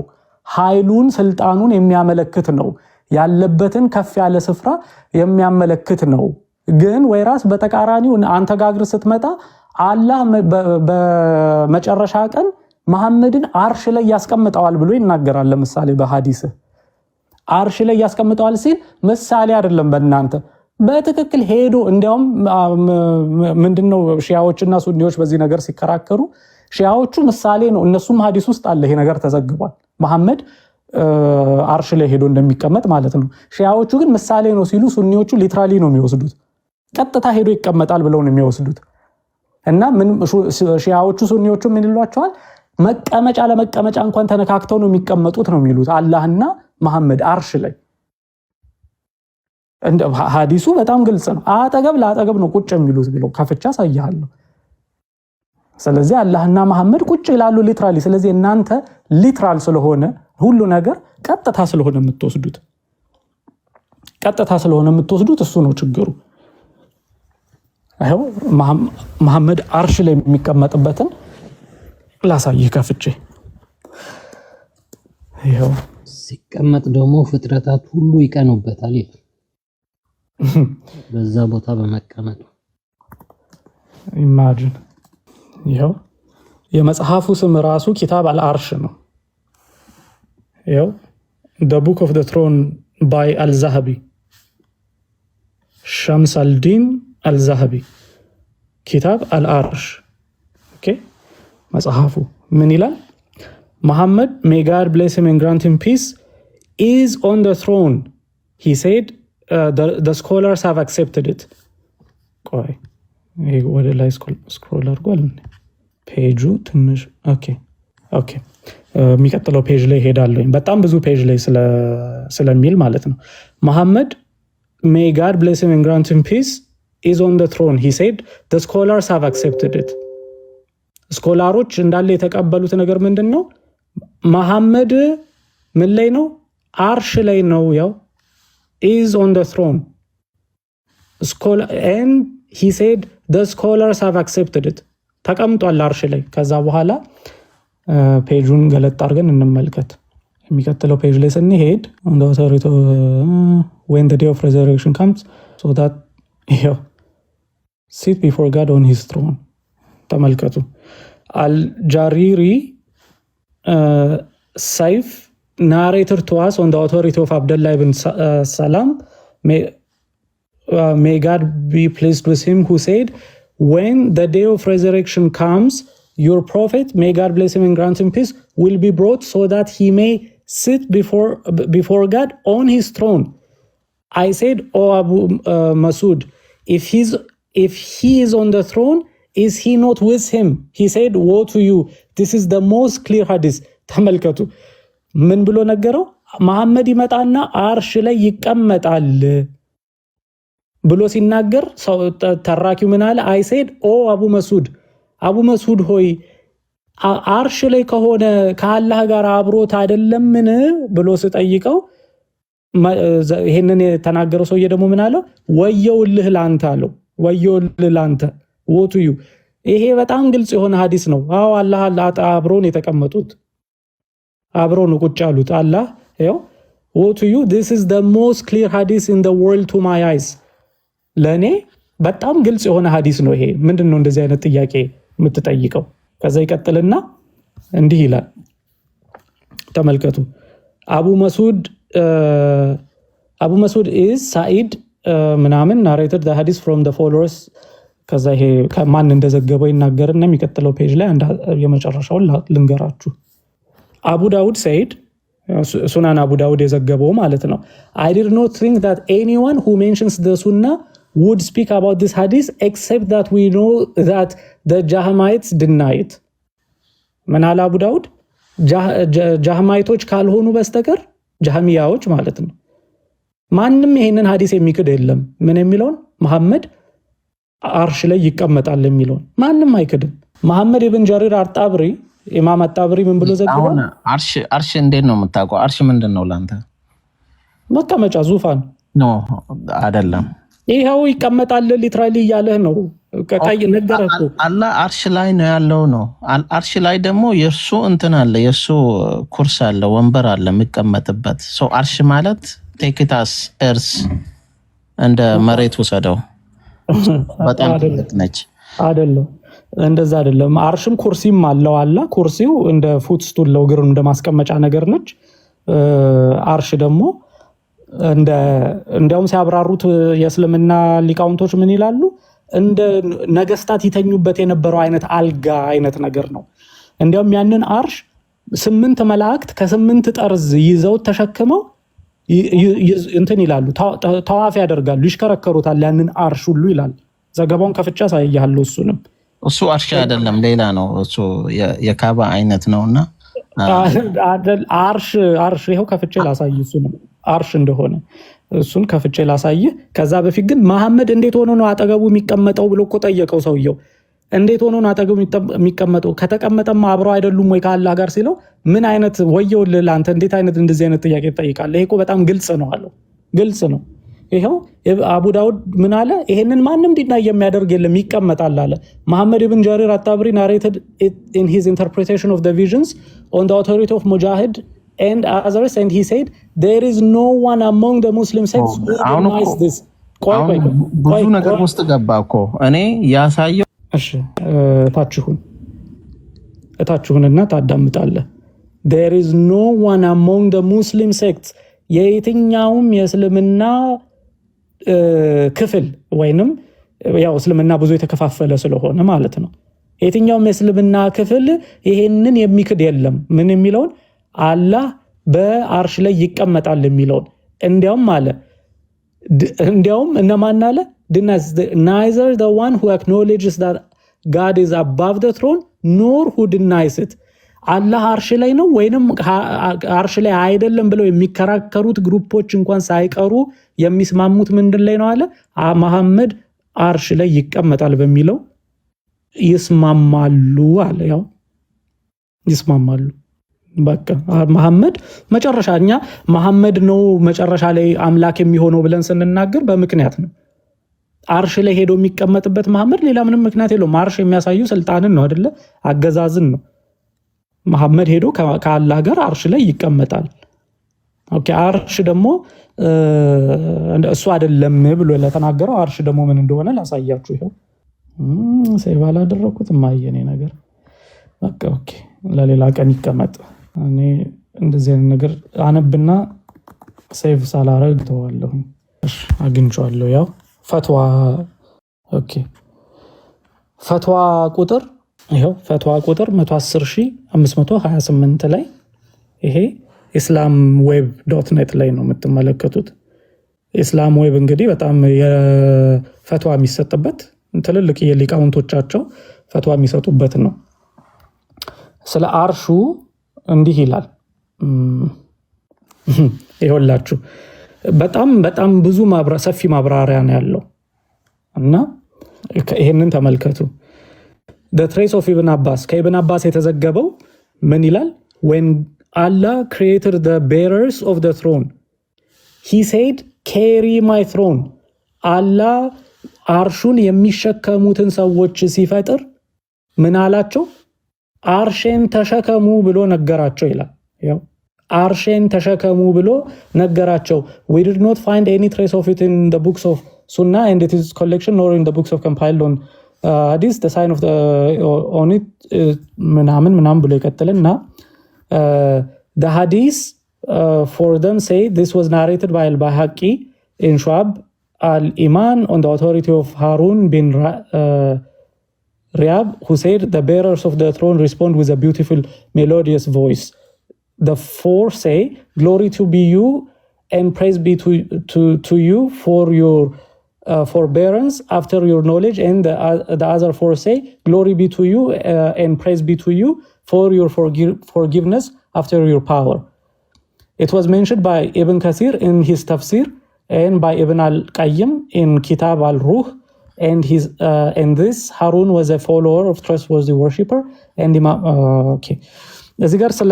ኃይሉን ስልጣኑን የሚያመለክት ነው። ያለበትን ከፍ ያለ ስፍራ የሚያመለክት ነው። ግን ወይራስ በተቃራኒው አንተ ጋር ስትመጣ አላህ በመጨረሻ ቀን መሐመድን አርሽ ላይ ያስቀምጠዋል ብሎ ይናገራል። ለምሳሌ በሐዲስ አርሽ ላይ ያስቀምጠዋል ሲል ምሳሌ አይደለም በእናንተ በትክክል ሄዶ እንዲያውም ምንድነው ሺያዎችና ሱኒዎች በዚህ ነገር ሲከራከሩ ሺያዎቹ ምሳሌ ነው፣ እነሱም ሐዲስ ውስጥ አለ ይሄ ነገር ተዘግቧል። መሐመድ አርሽ ላይ ሄዶ እንደሚቀመጥ ማለት ነው። ሺያዎቹ ግን ምሳሌ ነው ሲሉ ሱኒዎቹ ሊትራሊ ነው የሚወስዱት። ቀጥታ ሄዶ ይቀመጣል ብለው ነው የሚወስዱት። እና ምን ሺያዎቹ ሱኒዎቹ ምን ይሏቸዋል? መቀመጫ ለመቀመጫ እንኳን ተነካክተው ነው የሚቀመጡት ነው የሚሉት አላህና መሐመድ አርሽ ላይ። እንደ ሐዲሱ በጣም ግልጽ ነው። አጠገብ ለአጠገብ ነው ቁጭ የሚሉት ብለው ከፍቻ ሳይያለሁ። ስለዚህ አላህና መሐመድ ቁጭ ይላሉ ሊትራሊ። ስለዚህ እናንተ ሊትራል ስለሆነ ሁሉ ነገር ቀጥታ ስለሆነ የምትወስዱት ቀጥታ ስለሆነ የምትወስዱት እሱ ነው ችግሩ። አይው መሐመድ አርሽ ላይ የሚቀመጥበትን ላሳይህ ከፍቼ። ይሄው ሲቀመጥ ደግሞ ፍጥረታት ሁሉ ይቀኑበታል ይላል በዛ ቦታ በመቀመጡ። ኢማጂን ይሄው የመጽሐፉ ስም ራሱ ኪታብ አልአርሽ ነው። ይሄው The Book of the Throne by Al-Zahabi, Shams al-Din al-Zahabi, ኪታብ አልአርሽ። ኦኬ መጽሐፉ ምን ይላል? Muhammad, may God bless him and grant him peace, is on the throne. He said, the scholars have accepted it. ቆይ ይሄ ወደ ላይ ስክሮል አድርጓል ፔጁ ትንሽ። ኦኬ የሚቀጥለው ፔጅ ላይ ሄዳለሁ። በጣም ብዙ ፔጅ ላይ ስለሚል ማለት ነው። Muhammad, may God bless him and grant him peace, is on the throne. He said, the scholars have accepted it. ስኮላሮች እንዳለ የተቀበሉት ነገር ምንድነው? መሐመድ ምን ላይ ነው? አርሽ ላይ ነው። ያው is on the throne. And he said, the scholars have accepted it. ተቀምጧል አርሽ ላይ። ከዛ በኋላ ፔጁን ገለጥ አድርገን እንመልከት። የሚቀጥለው ፔጅ ላይ ስንሄድ on the authority when the day of resurrection comes so that sit before God on his throne. ተመልከቱ። አልጃሪሪ ሰይፍ narrated to us on the authority of Abdullah ibn Salam, may God be pleased with him, who said, when the day of resurrection comes, your prophet, may God bless him and grant him peace, will be brought so that he may sit before God on his throne. I said, O Abu Masud, if he is on the throne, is he not with him? He said, woe to you. This is the most clear hadith. ተመልከቱ ምን ብሎ ነገረው? መሐመድ ይመጣና አርሽ ላይ ይቀመጣል ብሎ ሲናገር ተራኪው ምን አለ? I said, O አቡ መስዑድ ሆይ አርሽ ላይ ከሆነ ከአላህ ጋር አብሮት አይደለምን ብሎ ሲጠይቀው ይሄንን የተናገረው ሰውዬ ደግሞ ምን አለው? ወየውልህ ላንተ አለው። ወየውልህ ላንተ what to you። ይሄ በጣም ግልጽ የሆነ ሐዲስ ነው። አዎ አላህ አብሮን የተቀመጡት አብሮን ቁጭ ያሉት አላህ ይኸው what to you, this is the most clear hadith in the world to my eyes። ለኔ በጣም ግልጽ የሆነ ሐዲስ ነው ይሄ። ምንድነው እንደዚህ አይነት ጥያቄ የምትጠይቀው? ከዛ ይቀጥልና እንዲህ ይላል ተመልከቱ። አቡ መስዑድ is Sa'id ምናምን narrated the hadith from the followers። ከዛ ይሄ ከማን እንደዘገበው ይናገርና የሚቀጥለው ፔጅ ላይ የመጨረሻውን ልንገራችሁ። አቡ ዳውድ said፣ ሱናን አቡ ዳውድ የዘገበው ማለት ነው። I did not think that anyone who mentions the sunnah would speak about this hadith except that we know that the Jahmites deny it። ምን አለ አቡ ዳውድ? ጃህማይቶች ካልሆኑ በስተቀር ጃህሚያዎች ማለት ነው ማንም ይሄንን ሐዲስ የሚክድ የለም። ምን የሚለውን? መሐመድ አርሽ ላይ ይቀመጣል የሚለውን ማንም አይክድም። መሐመድ ኢብን ጀሪር አጣብሪ ኢማም አጣብሪ ምን ብሎ ዘግቧል? አሁን አርሽ እንዴት ነው የምታውቀው? አርሽ ምንድነው ላንተ? መቀመጫ ዙፋን ነው አይደለም። ይሄው ይቀመጣል ሊትራሊ እያለህ ነው። ቀይ ነገርኩ። አላህ አርሽ ላይ ነው ያለው ነው። አርሽ ላይ ደግሞ የሱ እንትን አለ፣ የሱ ኩርስ አለ፣ ወንበር አለ የሚቀመጥበት። ሶ አርሽ ማለት ቴክታስ እርስ እንደ መሬት ወሰደው በጣም ትልቅ ነች አይደለም? እንደዛ አይደለም። አርሽም ኩርሲም አለው አለ። ኩርሲው እንደ ፉት ስቱል ለእግር እንደ ማስቀመጫ ነገር ነች። አርሽ ደግሞ እንዲያውም ሲያብራሩት የእስልምና ሊቃውንቶች ምን ይላሉ? እንደ ነገስታት ይተኙበት የነበረው አይነት አልጋ አይነት ነገር ነው። እንዲያውም ያንን አርሽ 8 መላእክት ከ8 ጠርዝ ይዘው ተሸክመው እንትን ይላሉ፣ ተዋፍ ያደርጋሉ፣ ይሽከረከሩታል ያንን አርሽ ሁሉ ይላል። ዘገባውን ከፍቻ ሳይያለሁ። እሱ አርሽ አይደለም ሌላ ነው። እሱ የካባ አይነት ነውና አርሽ ይሄው ከፍቼ ላሳይ። እሱንም አርሽ እንደሆነ እሱን ከፍቼ ላሳይ። ከዛ በፊት ግን መሐመድ እንዴት ሆኖ ነው አጠገቡ የሚቀመጠው ብሎ እኮ ጠየቀው ሰውየው። እንዴት ሆኖ ነው አጠገቡ የሚቀመጠው? ከተቀመጠማ አብረው አይደሉም ወይ ከአላህ ጋር ሲለው ምን አይነት ወየውልህ አንተ እንዴት አይነት እንደዚህ አይነት ጥያቄ ትጠይቃለህ? ይሄ እኮ በጣም ግልጽ ነው አለው። ግልጽ ነው። ይሄው አቡ ዳውድ ምን አለ? ይሄንን ማንም ዲናይ የሚያደርግ የለም ይቀመጣል አለ። መሐመድ ኢብን ጀሪር አጣብሪ narrated it in his interpretation of the visions on the authority of Mujahid and others, and he said there is no one among the Muslim sects who denies this. ብዙ ነገር ውስጥ ገባ እኮ እኔ ያሳየው። እሺ እታችሁንና ታዳምጣለህ። there is no one among the Muslim sects የየትኛውም የእስልምና ክፍል ወይንም ያው እስልምና ብዙ የተከፋፈለ ስለሆነ ማለት ነው። የትኛውም የእስልምና ክፍል ይሄንን የሚክድ የለም። ምን የሚለውን አላህ በአርሽ ላይ ይቀመጣል የሚለውን እንዲያውም እነማን አለ? neither the one who acknowledges that God is above the throne nor who denies it. አላህ አርሽ ላይ ነው ወይንም አርሽ ላይ አይደለም ብለው የሚከራከሩት ግሩፖች እንኳን ሳይቀሩ የሚስማሙት ምንድን ላይ ነው አለ? መሐመድ አርሽ ላይ ይቀመጣል በሚለው ይስማማሉ አለ። ያው ይስማማሉ። በቃ መሐመድ መጨረሻኛ መሐመድ ነው መጨረሻ ላይ አምላክ የሚሆነው ብለን ስንናገር በምክንያት ነው። አርሽ ላይ ሄዶ የሚቀመጥበት መሐመድ ሌላ ምንም ምክንያት የለውም። አርሽ የሚያሳዩ ስልጣንን ነው አይደለ? አገዛዝን ነው። መሐመድ ሄዶ ከአላህ ጋር አርሽ ላይ ይቀመጣል። ኦኬ አርሽ ደግሞ እሱ አይደለም ብሎ ለተናገረው አርሽ ደግሞ ምን እንደሆነ ላሳያችሁ። ይሄው ሴቭ አላደረኩት ማየኔ ነገር በቃ ኦኬ ለሌላ ቀን ይቀመጥ። እኔ እንደዚህ አይነት ነገር አነብና ሴቭ ሳላረግ ተዋለሁ። እሺ አግኝቻለሁ። ያው ፈትዋ ኦኬ ፈትዋ ቁጥር ይሄው ፈትዋ ቁጥር 110528 ላይ ይሄ islamweb.net ላይ ነው የምትመለከቱት። ኢስላም ዌብ እንግዲህ በጣም የፈትዋ የሚሰጥበት ትልልቅ የሊቃውንቶቻቸው ፈትዋ የሚሰጡበት ነው። ስለ አርሹ እንዲህ ይላል። ይኸውላችሁ በጣም ብዙ ሰፊ ማብራሪያ ነው ያለው እና ይሄንን ተመልከቱ። The trace of Ibn Abbas ከኢብን አባስ የተዘገበው ምን ይላል? When Allah created the bearers of the throne, he said, carry my throne. አላህ አርሹን የሚሸከሙትን ሰዎች ሲፈጥር ምን አላቸው? አርሼን ተሸከሙ ብሎ ነገራቸው ይላል። ያው አርሼን ተሸከሙ ብሎ ነገራቸው። We did not find any trace of it in the books of Sunnah and it is collection nor in the books of compiled on hadith, the sign of the on it ምናምን ብሎ ይቀጥልና the hadith for them say this was narrated by al-Bahaqi in Shu'ab al-Iman on the authority of Harun bin Riyab, who said the bearers of the throne respond with a beautiful melodious voice. The four say, glory to be you and praise be to you for your forbearance after your knowledge, and the other four say, glory be to you and praise be to you for your forgiveness after your power. It was mentioned by Ibn Kathir in his tafsir and by Ibn al-Qayyim in Kitab al-Ruh, and this Harun was a follower of trustworthy worshipper and Imam okay. እዚህ ጋር ስለ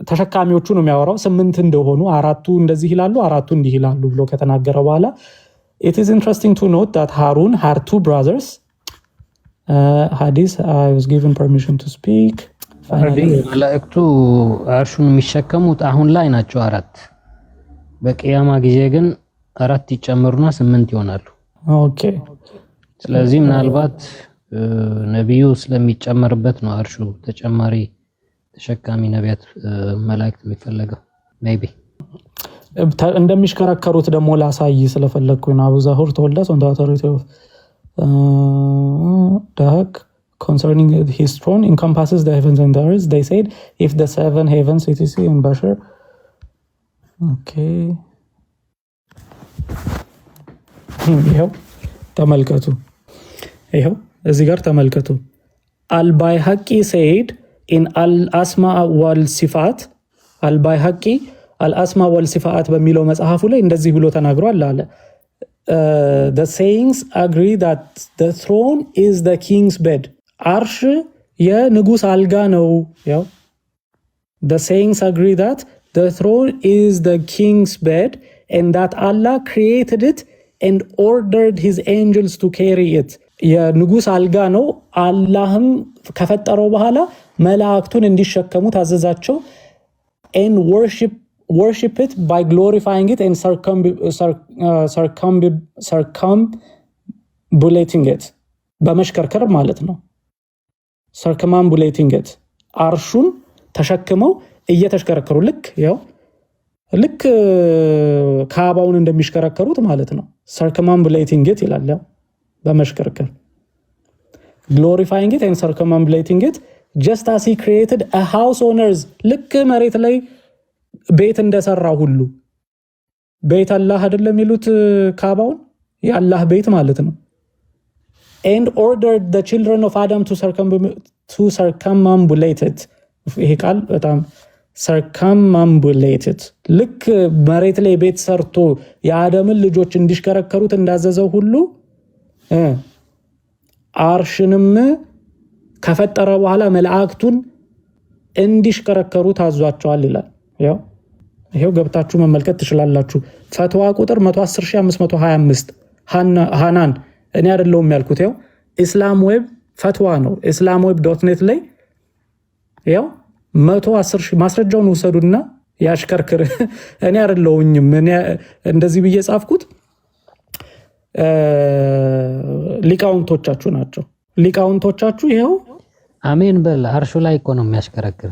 ተሸካሚዎቹ ነው የሚያወራው። 8 እንደሆኑ አራቱ እንደዚህ ይላሉ አራቱ እንዲህ ይላሉ ብሎ ከተናገረ በኋላ it is interesting to note that Harun had 2 brothers. Hadith, I was given permission to speak. መላእክቱ አርሹን የሚሸከሙት አሁን ላይ ናቸው 4። በቂያማ ጊዜ ግን 4 ይጨመሩና 8 ይሆናሉ። ኦኬ ስለዚህ ምናልባት ነብዩ ስለሚጨመርበት ነው አርሹ ተጨማሪ ተሸካሚ ነቢያት መላእክት የሚፈልገው ሜቢ እንደሚሽከራከሩት ደግሞ ላሳይ ስለፈለኩኝ ነው። አቡ ዛሁር ተወልደ on the authority of Dahak concerning his throne encompasses the heavens and the earth. They said if the 7 heavens etc in Bashar. Okay ይሄው ተመልከቱ። ይሄው እዚህ ጋር ተመልከቱ። አልባይሐቂ said in al-asma wal-sifat al-Bayhaqi al-asma wal-sifat በሚለው መጽሐፉ ላይ እንደዚህ ብሎ ተናግሯል አለ the sayings agree that the throne is the king's bed. አርሽ የንጉስ አልጋ ነው። ያው the sayings agree that the throne is the king's bed and that Allah created it and ordered his angels to carry it. የንጉስ አልጋ ነው አላህም ከፈጠረው በኋላ መላእክቱን እንዲሸከሙ ታዘዛቸው and worship it by glorifying it and circumambulating it በመሽከርከር ማለት ነው circumambulating it አርሹን ተሸክመው እየተሽከረከሩ ልክ ካባውን እንደሚሽከረከሩት ማለት ነው circumambulating it ይላል በመሽከርከር glorifying it and circumambulating it just as he created a house on earth ልክ መሬት ላይ ቤት እንደሰራ ሁሉ ቤት አላህ አይደለም ይሉት ካባውን የአላህ ቤት ማለት ነው and ordered the children of Adam to circumambulate it ይሄ ቃል በጣም circumambulate ልክ መሬት ላይ ቤት ሰርቶ የአደምን ልጆች እንዲሽከረከሩት እንዳዘዘው ሁሉ አርሽንም ከፈጠረ በኋላ መላእክቱን እንዲሽከረከሩት አዟቸዋል ይላል ይሄው ገብታችሁ መመልከት ትችላላችሁ ፈትዋ ቁጥር 110525 ሃናን እኔ አይደለሁም ያልኩት ኢስላም ዌብ ፈትዋ ነው islamweb.net ላይ 110 ማስረጃውን ወሰዱና ያሽከርክር እኔ አይደለሁኝም እኔ እንደዚህ ብዬ ጻፍኩት ሊቃውንቶቻችሁ ናቸው ሊቃውንቶቻችሁ ይሄው አሜን በል አርሹ ላይ እኮ ነው የሚያሽከረክር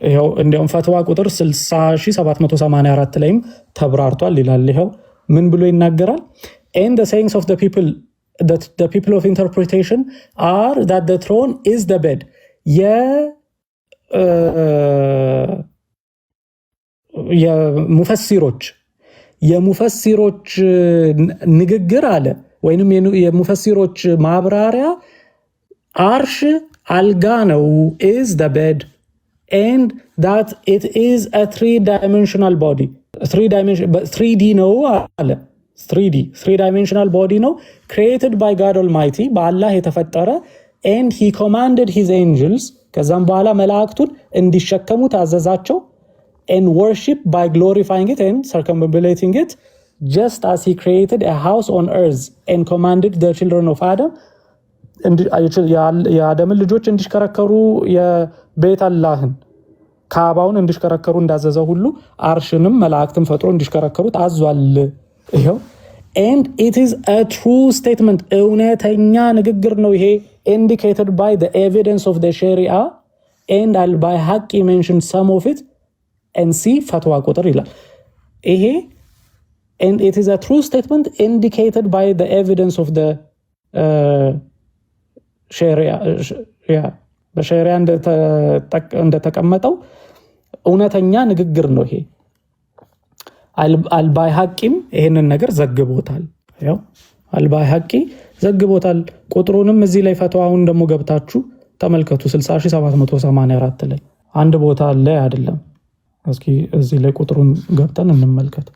ይሄው እንደውም ፈትዋ ቁጥር 60784 ላይም ተብራርቷል ይላል ይሄው ምን ብሎ ይናገራል and the sayings of the people that the people of interpretation are that the throne is the bed የሙፈሲሮች ንግግር አለ ወይንም የሙፈሲሮች ማብራሪያ አርሽ አልጋ ነው is the bed and that it is a three-dimensional body 3D ነው አለ 3-dimensional body ነው created by God Almighty በአላህ የተፈጠረ and he commanded his angels ከዛም በኋላ መላእክቱን እንዲሸከሙ ታዘዛቸው and worship by glorifying it and circumambulating it just as he created a house on earth and commanded the children of Adam የአደምን ልጆች እንዲሽከረከሩ የቤት አላህን ካባውን እንዲሽከረከሩ እንዳዘዘው ሁሉ አርሽንም መላእክትን ፈጥሮ እንዲሽከረከሩት አዟል ይሄው and it is a true statement እውነተኛ ንግግር ነው ይሄ indicated by the evidence of the sharia and al-Bayhaqi mentioned some of it and see fatwa ቁጥር ይላል ይሄ and it is a true statement indicated by the evidence of the sharia በsharia እንደተቀመጠው እውነተኛ ንግግር ነው ይሄ አልባይሃቂም ይሄንን ነገር ዘግቦታል አልባይሃቂ ዘግቦታል ቁጥሩንም እዚህ ላይ ፈትዋውን ደሞ ገብታችሁ ተመልከቱ 60784 ላይ አንድ ቦታ ላይ አይደለም እስኪ እዚህ ላይ ቁጥሩን ገብተን እንመልከት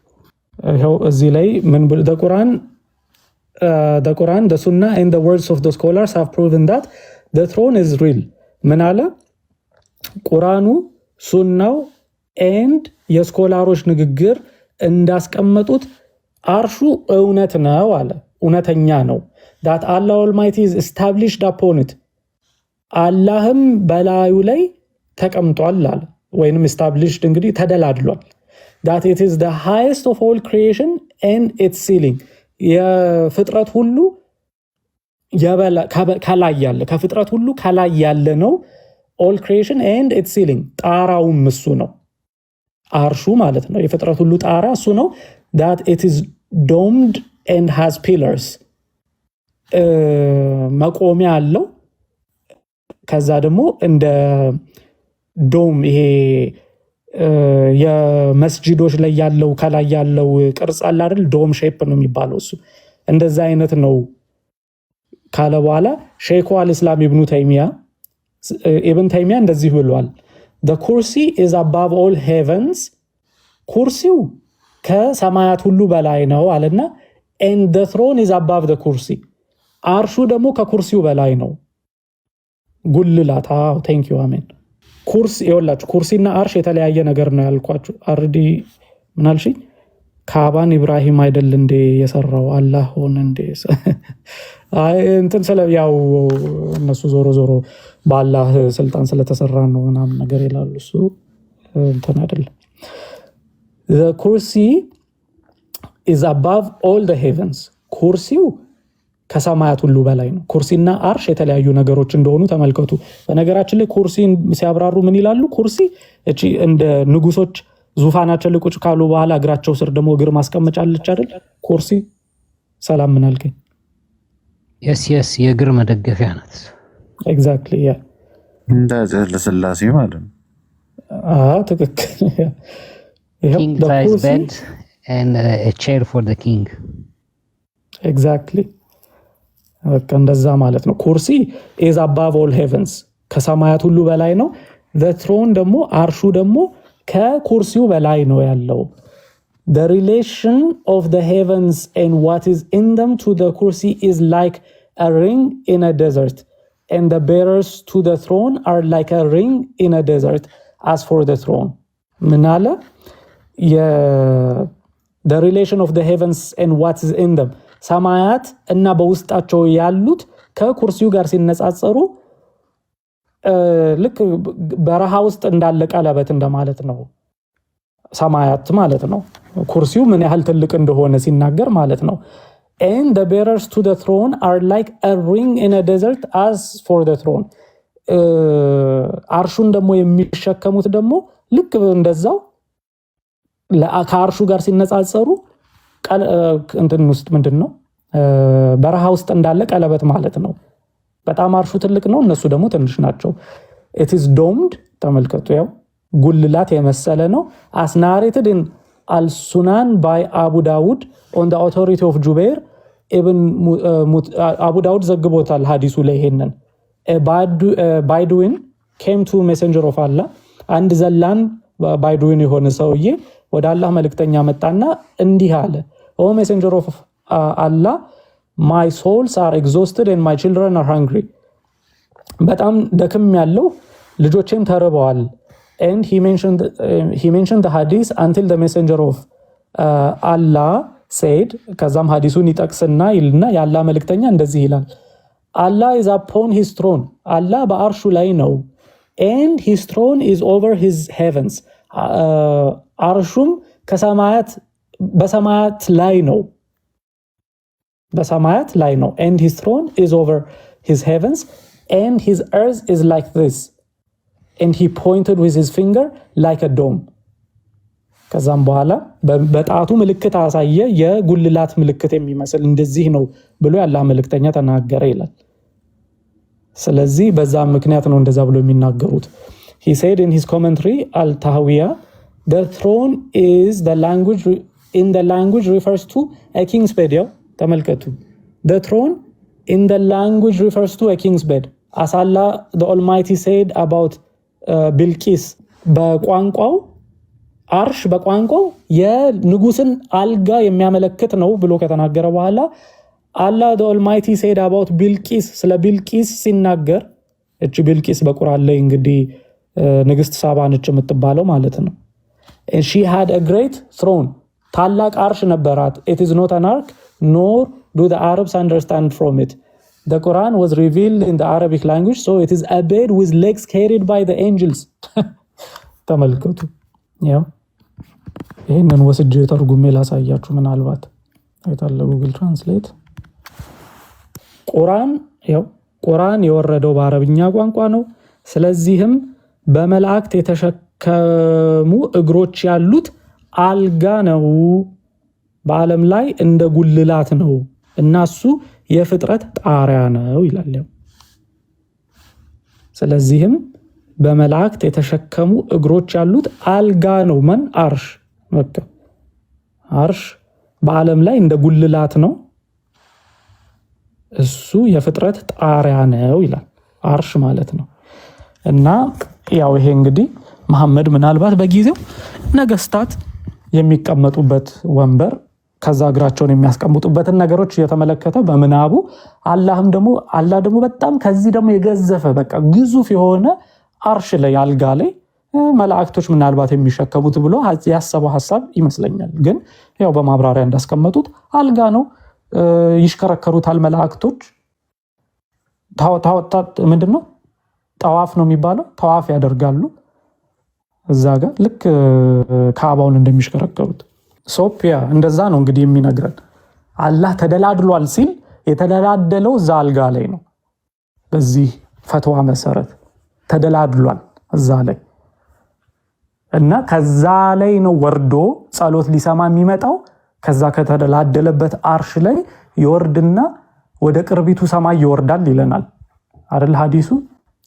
ይሄው እዚህ ላይ ምን the Quran the Sunnah and the words of the scholars have proven that the throne is real ምን አለ ቁርአኑ ሱናው and የስኮላሮች ንግግር እንዳስቀመጡት አርሹ እውነት ነው አለ እውነተኛ ነው that Allah Almighty is established upon it አላህም በላዩ ላይ ተቀምጧል አለ ወይንም established እንግዲህ ተደላድሏል that it is the highest of all creation and its ceiling የፍጥረት ሁሉ ከላይ ያለ ከፍጥረት ሁሉ ከላይ ያለ ነው all creation and its ceiling ጣራውም እሱ ነው አርሹ ማለት ነው የፍጥረት ሁሉ ጣራ እሱ ነው that it is domed and has pillars መቆሚያ አለው ከዛ ደግሞ እንደ ዶም ይሄ የመስጂዶች ላይ ያለው ከላይ ያለው ቅርጽ አለ አይደል ዶም ሼፕ ነው የሚባለው እሱ እንደዛ አይነት ነው ካለ በኋላ ሼኹ አልእስላም ኢብኑ ተይሚያ እንደዚህ ብሏል the kursi is above all heavens ኩርሲው ከሰማያት ሁሉ በላይ ነው አለና and the throne is above the kursi አርሹ ደግሞ ከኩርሲው በላይ ነው ጉልላታ thank you አሜን ኩርሲ ይወላችሁ ኩርሲና አርሽ የተለያየ ነገር ነው ያልኳችሁ አርዲ ምናልሽኝ ካባን ኢብራሂም አይደል እንዴ የሰራው አላህ ሆነ እንዴ? አይ እንትን ስለ ያው እነሱ ዞሮ ዞሮ በአላህ ስልጣን ስለተሰራ ነው ምናምን ነገር ይላሉ። እሱ እንትን አይደለም። the kursi is above all the heavens ኩርሲው ከሰማያት ሁሉ በላይ ነው። ኩርሲና አርሽ የተለያዩ ነገሮች እንደሆኑ ተመልከቱ። በነገራችን ላይ ኩርሲን ሲያብራሩ ምን ይላሉ? ኩርሲ እቺ እንደ ንጉሶች ዙፋናቸው ላይ ቁጭ ካሉ በኋላ እግራቸው ስር ደግሞ እግር ማስቀመጫ አለች አይደል? ኩርሲ ሰላም ምን አልከኝ? የስ የእግር መደገፊያ ናት። ኤግዛክትሊ ያ እንደ ለስላሴ ማለት ነው። ትክክል። king size bed and a chair for the king. Exactly. በቃ እንደዛ ማለት ነው። ኩርሲ is above all heavens ከሰማያት ሁሉ በላይ ነው። the throne ደግሞ አርሹ ደግሞ ከኩርሲው በላይ ነው ያለው። the relation of the heavens and what is in them to the kursi is like a ring in a desert and the bearers to the throne are like a ring in a desert as for the throne. ምን አለ? the relation of the heavens and what is in them ሰማያት እና በውስጣቸው ያሉት ከኩርሲው ጋር ሲነጻጸሩ ልክ በረሃ ውስጥ እንዳለ ቀለበት እንደማለት ነው። ሰማያት ማለት ነው። ኩርሲው ምን ያህል ትልቅ እንደሆነ ሲናገር ማለት ነው። and the bearers to the throne are like a ring in a desert as for the throne. አርሹን ደግሞ የሚሸከሙት ደግሞ ልክ እንደዛው ከአርሹ ጋር ሲነጻጸሩ እንትን ውስጥ ምንድነው በረሃ ውስጥ እንዳለ ቀለበት ማለት ነው። በጣም አርሹ ትልቅ ነው፣ እነሱ ደግሞ ትንሽ ናቸው። it is domed ተመልከቱ፣ ያው ጉልላት የመሰለ ነው። as narrated in al-sunan by abu daud on the authority of jubair ibn abu daud ዘግቦታል ሐዲሱ ላይ ይሄንን ባይዱዊን came to messenger of allah አንድ ዘላን ባይዱዊን የሆነ ሰውዬ ወደ አላህ መልእክተኛ መጣና እንዲህ አለ O messenger of Allah my souls are exhausted and my children are hungry በጣም ደክም ያለው ልጆቼም ተርበዋል and he mentioned the hadith until the messenger of Allah said ከዛም ሐዲሱን ይጠቅስና ይልና የአላህ መልእክተኛ እንደዚህ ይላል Allah is upon his throne Allah በአርሹ ላይ ነው and his throne is over his heavens አርሹም ከሰማያት በሰማያት ላይ ነው and his throne is over his heavens and his earth is like this and he pointed with his finger like a dome. ከዛም በኋላ በጣቱ ምልክት አሳየ የጉልላት ምልክት የሚመስል እንደዚህ ነው ብሎ ያላህ መልእክተኛ ተናገረ ይላል። ስለዚህ በዛ ምክንያት ነው እንደዛ ብሎ የሚናገሩት። He said in his commentary al-Tahawiyah the throne is the language in the language refers to a king's bed. ተመልከቱ the throne in the language refers to a king's bed as Allah the Almighty said about Bilqis በቋንቋው አርሽ በቋንቋው የንጉስን አልጋ የሚያመለክት ነው ብሎ ከተናገረ በኋላ Allah the Almighty said about Bilqis ስለ ቢልቂስ ሲናገር እቺ ቢልቂስ በቁርአን ላይ እንግዲህ ንግስት ሳባ ነች የምትባለው ማለት ነው። and she had a great throne ታላቅ አርሽ ነበራት it is not an ark nor do the Arabs understand from it the Quran was revealed in the Arabic language so it is a bed with legs carried by the angels ተመልከቱ ያው ይሄንን ወስጄ ተርጉሜ ላሳያችሁ ምናልባት አይታለ ጉግል ትራንስሌት ቁርአን የወረደው በአረብኛ ቋንቋ ነው ስለዚህም በመላእክት የተሸከሙ እግሮች ያሉት አልጋ ነው በአለም ላይ እንደ ጉልላት ነው እናሱ የፍጥረት ጣሪያ ነው ይላል። ስለዚህም በመላእክት የተሸከሙ እግሮች ያሉት አልጋ ነው ማን አርሽ ወጣ አርሽ በአለም ላይ እንደ ጉልላት ነው እሱ የፍጥረት ጣሪያ ነው ይላል አርሽ ማለት ነው። እና ያው ይሄ እንግዲህ መሐመድ ምናልባት በጊዜው ነገስታት የሚቀመጡበት ወንበር ከዛ እግራቸውን የሚያስቀምጡበትን ነገሮች እየተመለከተ በመናቡ አላህ ደግሞ በጣም ከዚህ ደግሞ የገዘፈ በቃ ግዙፍ የሆነ አርሽ ላይ አልጋ ላይ መላእክቶች ምናልባት የሚሸከሙት ብሎ ያሰበው ሐሳብ ይመስለኛል። ግን ያው በማብራሪያ እንዳስቀመጡት አልጋ ነው፣ ይሽከረከሩታል መላእክቶች። ምንድነው ጠዋፍ ነው የሚባለው፣ ጠዋፍ ያደርጋሉ እዛ ጋር ልክ ካዕባውን እንደሚሽከረከሩት። ሶፊያ እንደዛ ነው እንግዲህ የሚነግረን። አላህ ተደላድሏል ሲል የተደላደለው እዛ አልጋ ላይ ነው። በዚህ ፈትዋ መሰረት ተደላድሏል እዛ ላይ እና ከዛ ላይ ነው ወርዶ ጸሎት ሊሰማ የሚመጣው። ከዛ ከተደላደለበት አርሽ ላይ ይወርድና ወደ ቅርቢቱ ሰማይ ይወርዳል ይለናል አይደል ሐዲሱ።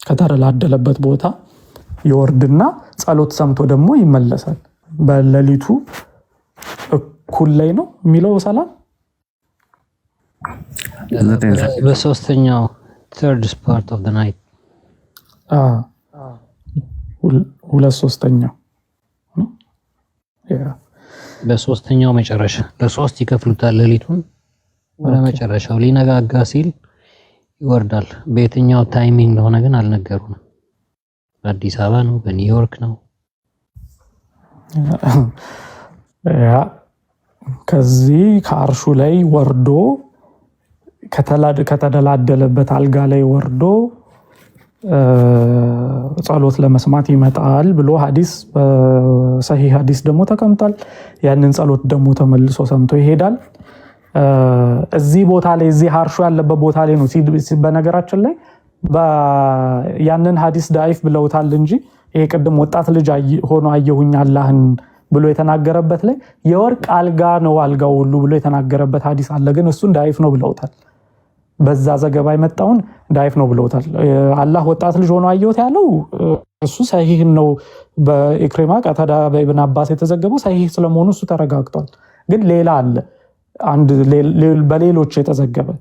ከተደላደለበት ቦታ ይወርድና ጸሎት ሰምቶ ደግሞ ይመለሳል። በሌሊቱ እኩል ላይ ነው የሚለው ሰላም በሶስተኛው third part of the night ሁለት ሶስተኛው በሶስተኛው መጨረሻ ለሶስት ይከፍሉታል። ሌሊቱን ወደ መጨረሻው ሊነጋጋ ሲል ይወርዳል። በየትኛው ታይሚንግ እንደሆነ ግን አልነገሩንም። በአዲስ አበባ ነው በኒውዮርክ ነው? ከዚህ ከአርሹ ላይ ወርዶ ከተደላደለበት አልጋ ላይ ወርዶ ጸሎት ለመስማት ይመጣል ብሎ ሐዲስ በሰሂህ ሐዲስ ደግሞ ተቀምጧል። ያንን ጸሎት ደግሞ ተመልሶ ሰምቶ ይሄዳል። እዚህ ቦታ ላይ እዚህ አርሹ ያለበት ቦታ ላይ ነው። በነገራችን ላይ ያንን ሐዲስ ዳይፍ ብለውታል እንጂ ይሄ ቅድም ወጣት ልጅ ሆኖ አየሁኝ አላህን ብሎ የተናገረበት ላይ የወርቅ አልጋ ነው አልጋው ሁሉ ብሎ የተናገረበት ሐዲስ አለ። ግን እሱን ዳይፍ ነው ብለውታል። በዛ ዘገባ የመጣውን ዳይፍ ነው ብለውታል። አላህ ወጣት ልጅ ሆኖ አየሁት ያለው እሱ ሰሂህ ነው። በኢክሪማ ቀተዳ በኢብን አባስ የተዘገበው ሰሂህ ስለመሆኑ እሱ ተረጋግጧል። ግን ሌላ አለ አንድ በሌሎች የተዘገበ